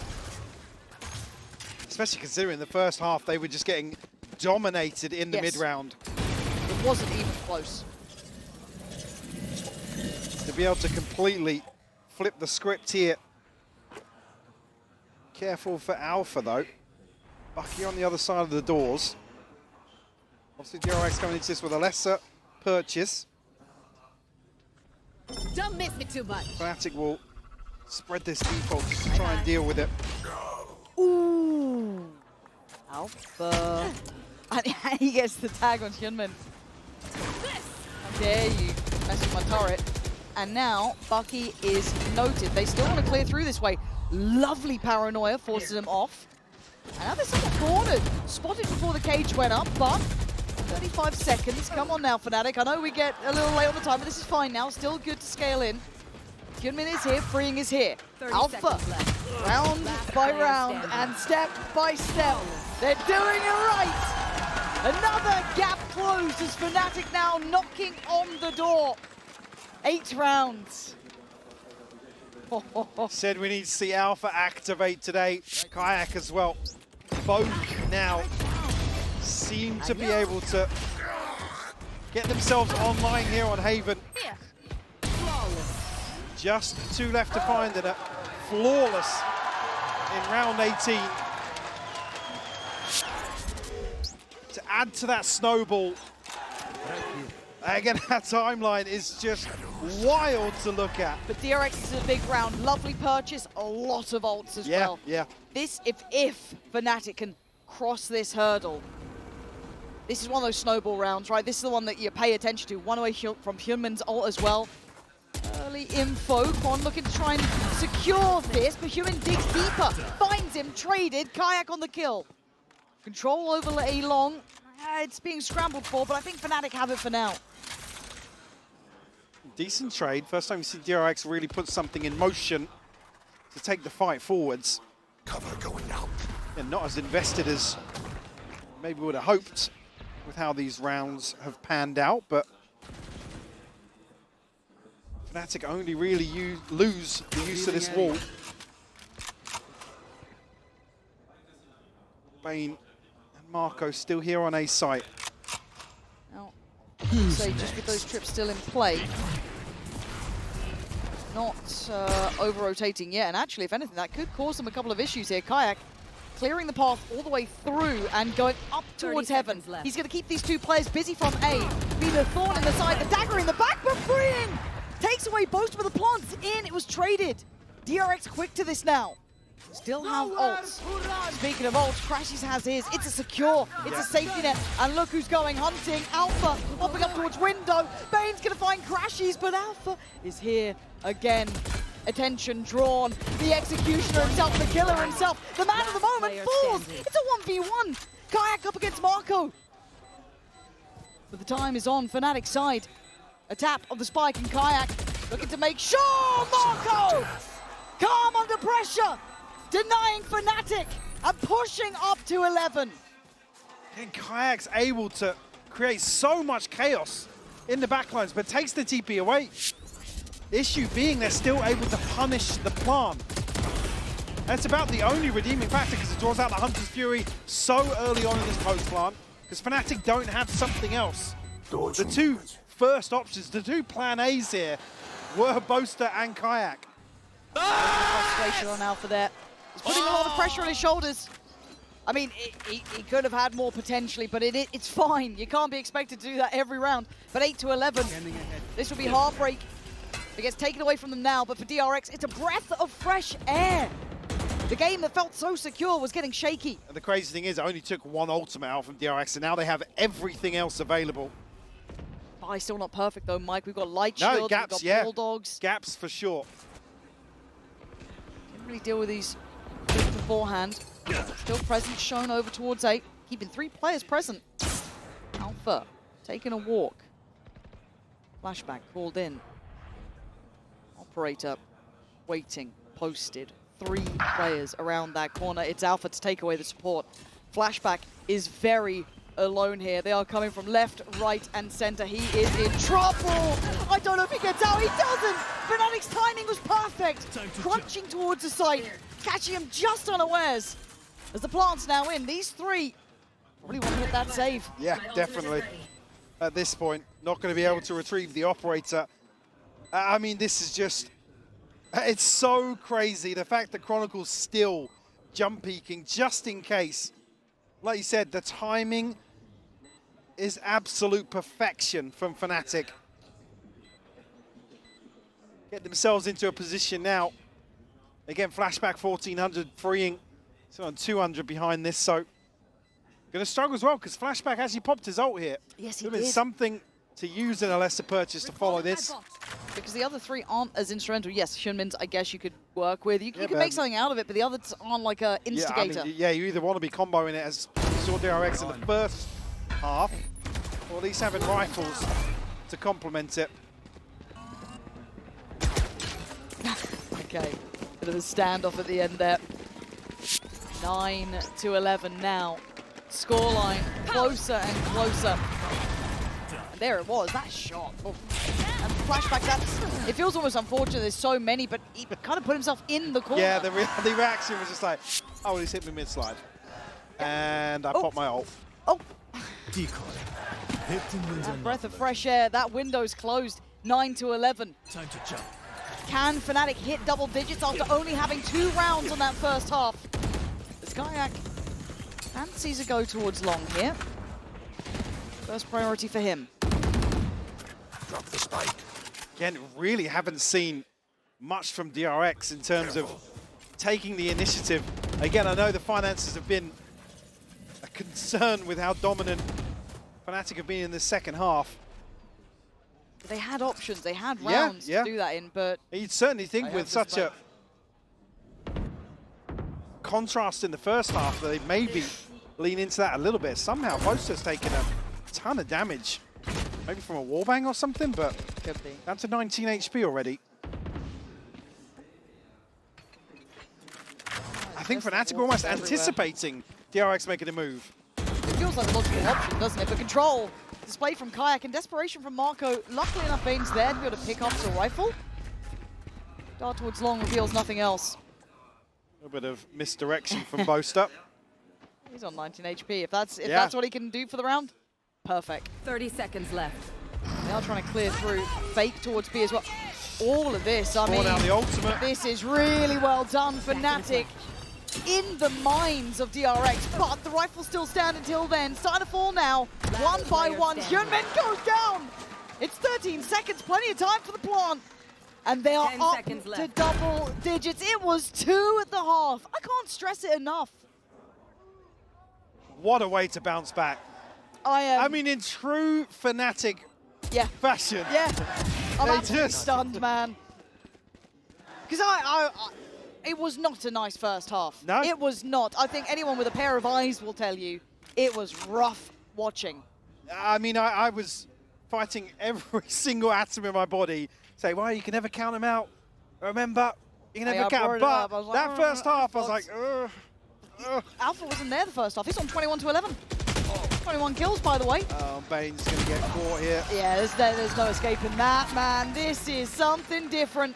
Especially considering the first half, they were just getting dominated in the mid-round. It wasn't even close. To be able to completely flip the script here. Careful for Alpha, though. Bucky on the other side of the doors. Obviously, DRX coming into this with a lesser purchase. Don't miss me too much. Fnatic will spread this default just to try and deal with it. Ooh. Alpha. And he gets the tag on Hyunmin. How dare you mess with my turret. And now Bucky is noted. They still want to clear through this way. Lovely paranoia forces him off. And now they're somewhat cornered. Spotted before the cage went up, but 35 seconds. Come on now, Fnatic. I know we get a little late on the time, but this is fine now. Still good to scale in. Hyunmin is here, freeing is here. Alpha, round by round and step by step. They're doing it right. Another gap closed as Fnatic now knocking on the door. 8 rounds. Said we need to see Alpha activate today. Kayak as well. Both now seem to be able to get themselves online here on Haven. Just 2 left to find and a flawless in round 18. To add to that snowball. Again, that timeline is just wild to look at. But DRX is a big round. Lovely purchase, a lot of ults as well. Yeah. This, if Fnatic can cross this hurdle, this is one of those snowball rounds, right? This is the one that you pay attention to. One away from Hyunmin's ult as well. Early info. Kwon looking to try and secure this, but Hyunmin digs deeper. Finds him, traded. Kayak on the kill. Control over A long. It's being scrambled for, but I think Fnatic have it for now. Decent trade. First time we see DRX really put something in motion to take the fight forwards. Cover going out. And not as invested as maybe would have hoped with how these rounds have panned out, but Fnatic only really lose the use of this wall. Bane and Marco still here on A site. Now, say just with those trips still in play, not over-rotating yet, and actually, if anything, that could cause them a couple of issues here. Kayak clearing the path all the way through and going up towards Heaven. He's going to keep these 2 players busy from A. Be the thorn in the side, the dagger in the back, but freeing! Takes away Boast, but the plant's in. It was traded. DRX quick to this now. still have ults. Speaking of ults, Crashies has his. It's a secure, it's a safety net. And look who's going hunting. Alpha hopping up towards window. Bane's gonna find Crashies, but Alpha is here again. Attention drawn. The executioner himself, the killer himself. The man of the moment falls. It's a 1v1. Kayak up against Marco. But the time is on Fnatic's side. A tap of the spike and Kayak looking to make sure Marco calm under pressure, denying Fnatic and pushing up to 11. And Kayak's able to create so much chaos in the backlines, but takes the TP away. Issue being they're still able to punish the plant. That's about the only redeeming factor because it draws out the Hunter's Fury so early on in this post plant because Fnatic don't have something else. The two first options, the two plan A's here were Boaster and Kayak. Frustration on Alpha there. He's putting a lot of pressure on his shoulders. I mean, he could have had more potentially, but it's fine. You can't be expected to do that every round. But 8 to 11, this will be heartbreak. It gets taken away from them now, but for DRX, it's a breath of fresh air. The game that felt so secure was getting shaky. And the crazy thing is, it only took one ultimate out from DRX, and now they have everything else available. Buy still not perfect though, Mike. We've got light shields, no, gaps, we've got bulldogs. Gaps for sure. Didn't really deal with these beforehand. Still presence shown over towards 8, keeping 3 players present. Alpha taking a walk. Flashback called in. Operator waiting, posted. 3 players around that corner. It's Alpha to take away the support. Flashback is very alone here. They are coming from left, right, and center. He is in trouble. I don't know if he gets out. He doesn't. Fnatic's timing was perfect. Crunching towards the side, catching him just unawares. As the plant's now in, these 3 probably want to hit that save. Yeah, definitely. At this point, not going to be able to retrieve the operator. I mean, this is just... It's so crazy, the fact that Chronicle's still jump peeking just in case. Like you said, the timing is absolute perfection from Fnatic. Get themselves into a position now. Again, flashback 1400 freeing. So on 200 behind this, so going to struggle as well because Flashback actually popped his ult here. Yes, he did. did. Something to use in a lesser purchase to follow this. Because the other 3 aren't as instrumental. Yes, Xunmin's, I guess you could work with. You can make something out of it, but the others aren't like a instigator. Yeah, I mean, yeah, you either want to be comboing it as you saw DRX in the first half, or at least having rifles to complement it. Okay, bit of a standoff at the end there. 9 to 11 now. Scoreline closer and closer. And there it was, that shot. Oh. And Flashback, it feels almost unfortunate there's so many, but he kind of put himself in the corner. Yeah, the reaction was just like, oh, well, he's hit me mid-slide. And I popped my ult. Oh. Decoy. That breath of fresh air, that window's closed. 9 to 11. Time to jump. Can Fnatic hit double digits after only having 2 rounds on that first half? Kayak fancies a go towards long here. First priority for him. Drop the spike. Again, really haven't seen much from DRX in terms of taking the initiative. Again, I know the finances have been a concern with how dominant Fnatic have been in the second half. But they had options, they had rounds to do that in, but... You'd certainly think with such a contrast in the first half that they maybe lean into that a little bit. Somehow Boaster's taken a ton of damage. Maybe from a wallbang or something, but could be. Down to 19 HP already. I think Fnatic are almost anticipating DRX making a move. It feels like a logical option, doesn't it? But control displayed from Kayak and desperation from Marco. Luckily enough, Bane's there to be able to pick up the rifle. Dart towards long reveals nothing else. A little bit of misdirection from Boaster. He's on 19 HP. If that's what he can do for the round, perfect. 30 seconds left. They are trying to clear through. Fake towards B as well. All of this, I mean, out the ultimate. This is really well done for Fnatic in the minds of DRX, but the rifle still stand until then. Starting to fall now, one by one. Hyunmin goes down. It's 13 seconds, plenty of time for the plant. And they are 10 up seconds to left. double digits. It was 2 at the half. I can't stress it enough. What a way to bounce back. I mean, in true Fnatic fashion. Yeah. I'm They absolutely just- stunned, man. Because it was not a nice first half. No. It was not. I think anyone with a pair of eyes will tell you it was rough watching. I mean, I was fighting every single atom in my body. Say, well, you can never count them out. Remember, you can Hey, never I count brought them. it But up. I was like, that first half, I was like, Alpha wasn't there the first half. He's on 21 to 11. 21 kills, by the way. Oh, Bane's going to get caught here. Yeah, there's no escaping that, man. This is something different.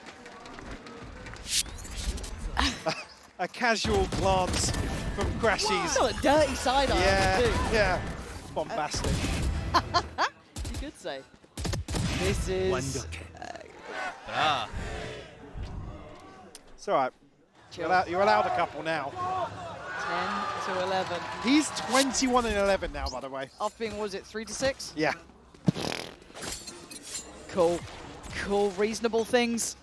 A casual glance from Crashies. Got a dirty side eye, too. Yeah. Bombastic. You could say. This is... It's all right. You're allowed a couple now. 10 to 11. He's 21 and 11 now, by the way. Off being, was it 3 to 6? Yeah. Cool. Cool, reasonable things.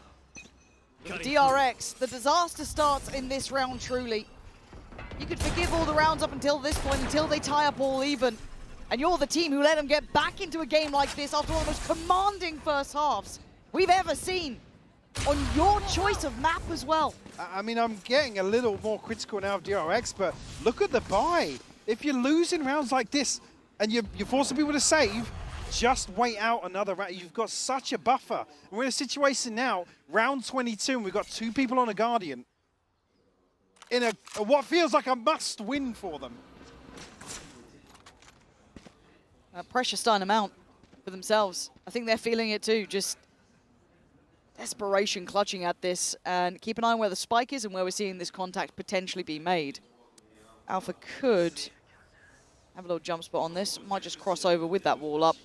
DRX, the disaster starts in this round, truly. You could forgive all the rounds up until this point, until they tie up all even. And you're the team who let them get back into a game like this after one of the most commanding first halves we've ever seen. On your choice of map as well. I mean, I'm getting a little more critical now of DRX, but look at the buy. If you're losing rounds like this and you're forcing people to save, just wait out another round. You've got such a buffer. We're in a situation now, round 22, and we've got 2 people on a Guardian. In a what feels like a must-win for them. Pressure starting them out for themselves. I think they're feeling it too, just desperation clutching at this. And keep an eye on where the spike is and where we're seeing this contact potentially be made. Alpha could have a little jump spot on this. Might just cross over with that wall up.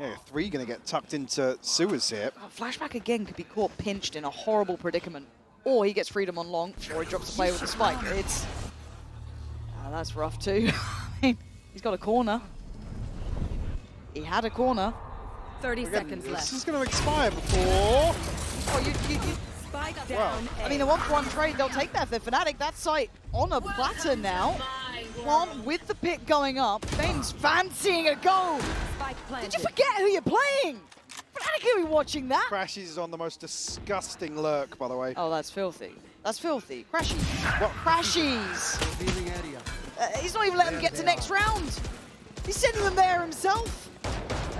Yeah, 3 going to get tucked into sewers here. Flashback again could be caught pinched in a horrible predicament. Or he gets freedom on long, or he drops the player with the spike. It's... that's rough too. I mean, he's got a corner. He had a corner. 30 Again, seconds this left. is going to expire before... Oh, Spike down. I mean, a 1-for-1 trade, they'll take that if they're Fnatic. That site on a platter now. Plant with the pick going up. Bane's fancying a go. Spike planted. Did you forget who you're playing? Fnatic will be watching that. Crashies is on the most disgusting lurk, by the way. Oh, that's filthy. That's filthy. Crashies. What? Crashies. He's not even letting them get to next round. He's sending them there himself.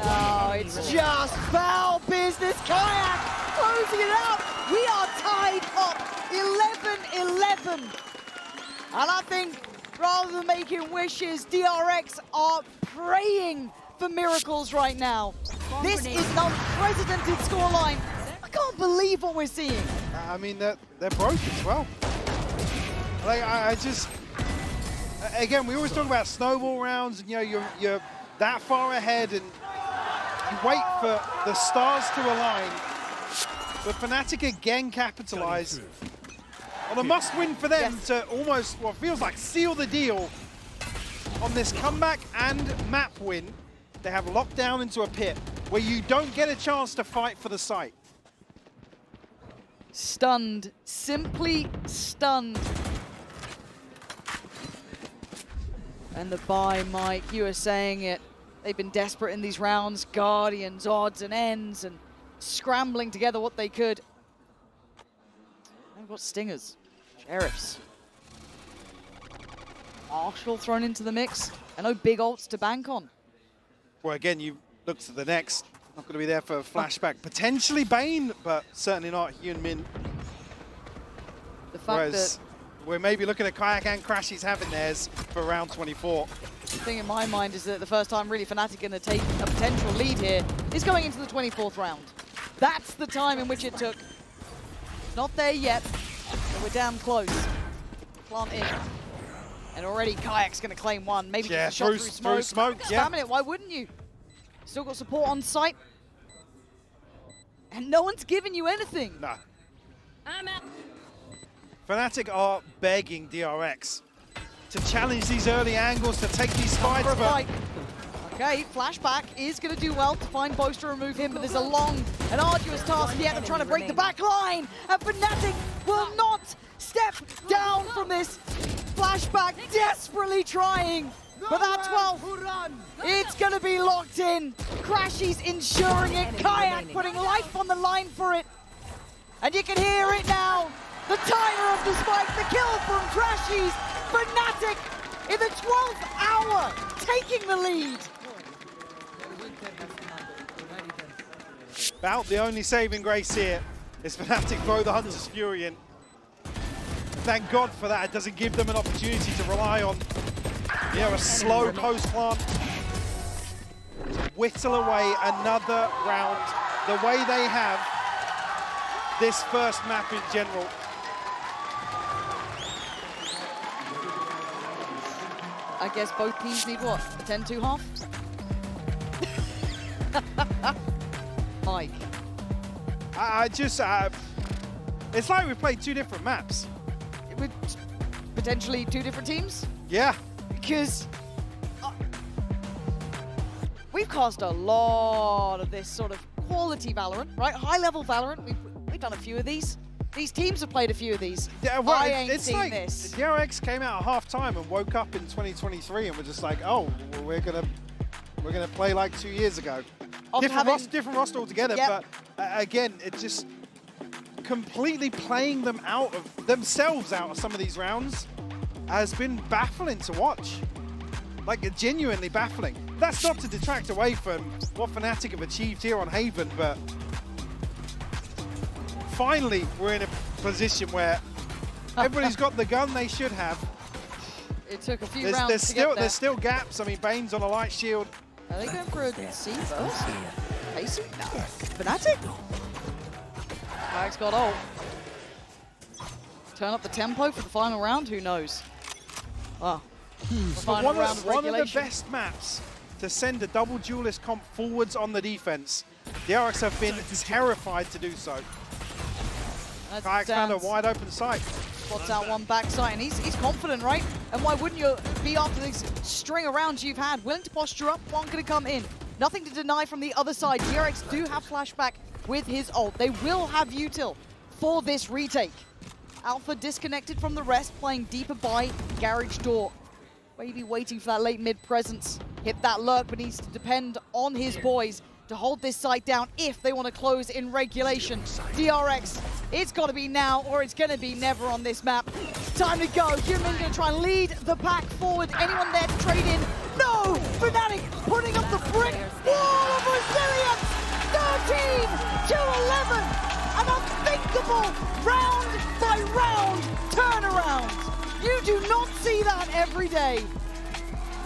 Oh, it's just foul business. Kayak closing it out. We are tied up 11-11. And I think rather than making wishes, DRX are praying for miracles right now. This is an unprecedented scoreline. I can't believe what we're seeing. I mean, they're broke as well. Like, I just... Again, we always talk about snowball rounds, and you know, you're that far ahead, and you wait for the stars to align. But Fnatic again capitalize on a must-win for them to almost, what feels like, seal the deal on this comeback and map win. They have locked down into a pit where you don't get a chance to fight for the site. Stunned, simply stunned. And the buy, Mike, you were saying it. They've been desperate in these rounds. Guardians, odds and ends, and scrambling together what they could. They've got stingers, sheriffs. Marshall thrown into the mix. And no big ults to bank on. Well, again, you look to the next. Not going to be there for a flashback. Potentially Bane, but certainly not Hyun Min. The fact that we're maybe looking at Kayak and Crashies having theirs for round 24. the thing in my mind is that the first time really Fnatic going to take a potential lead here is going into the 24th round. That's the time in which it took. Not there yet, but we're damn close. Plant in. And already Kayak's going to claim one. Maybe just a shot through smoke. Spamming it, why wouldn't you? Still got support on site. And no one's giving you anything. No. I'm out. Fnatic are begging DRX to challenge these early angles, to take these fights. Okay, flashback is going to do well to find Boaster, remove him, but there's a long An arduous task yet of trying to break the back line. And Fnatic will not step down from this. Flashback desperately trying. But that 12, it's going to be locked in. Crashy's ensuring it. Kayak putting life on the line for it. And you can hear it now. The timer of the spike, the kill from Crashy's. Fnatic in the 12th hour, taking the lead. About the only saving grace here is Fnatic throw the Hunter's Fury in. Thank God for that. It doesn't give them an opportunity to rely on, you know, a slow post plant to whittle away another round the way they have this first map in general. I guess both teams need what? A 10-2 half? Mike. I just, it's like we played two different maps. With potentially two different teams? Yeah. Because we've cast a lot of this sort of quality Valorant, right? High-level Valorant. We've done a few of these. These teams have played a few of these. Yeah, well, I ain't it's seen like this. DRX came out at half-time and woke up in 2023 and we're just like, oh, well, we're gonna play like 2 years ago. Different roster altogether, Yep. but again, it's just completely playing them out of themselves out of some of these rounds has been baffling to watch. Like, genuinely baffling. That's not to detract away from what Fnatic have achieved here on Haven, but finally we're in a position where everybody's got the gun they should have. It took a few rounds to get there. There's still gaps. I mean, Bane's on a light shield. Are they going for a C first? Pacey? No. Fnatic? Mag's got ult. Turn up the tempo for the final round? Who knows? Wow. But one of the best maps to send a double duelist comp forwards on the defense. The DRX have been terrified to do so. Kayak's found a wide open sight. Spots out one backside, and he's confident, right? And why wouldn't you be after this string of rounds you've had? Willing to posture up, one gonna come in. Nothing to deny from the other side. DRX do have flashback with his ult. They will have util for this retake. Alpha disconnected from the rest, playing deeper by garage door. Maybe waiting for that late mid presence. Hit that lurk, but needs to depend on his boys to hold this site down if they want to close in regulation. DRX, it's got to be now or it's going to be never on this map. Time to go. Human going to try and lead the pack forward. Anyone there to trade in? No! Fnatic putting up the brick wall of resilience! 13 to 11! An unthinkable round by round turnaround! You do not see that every day.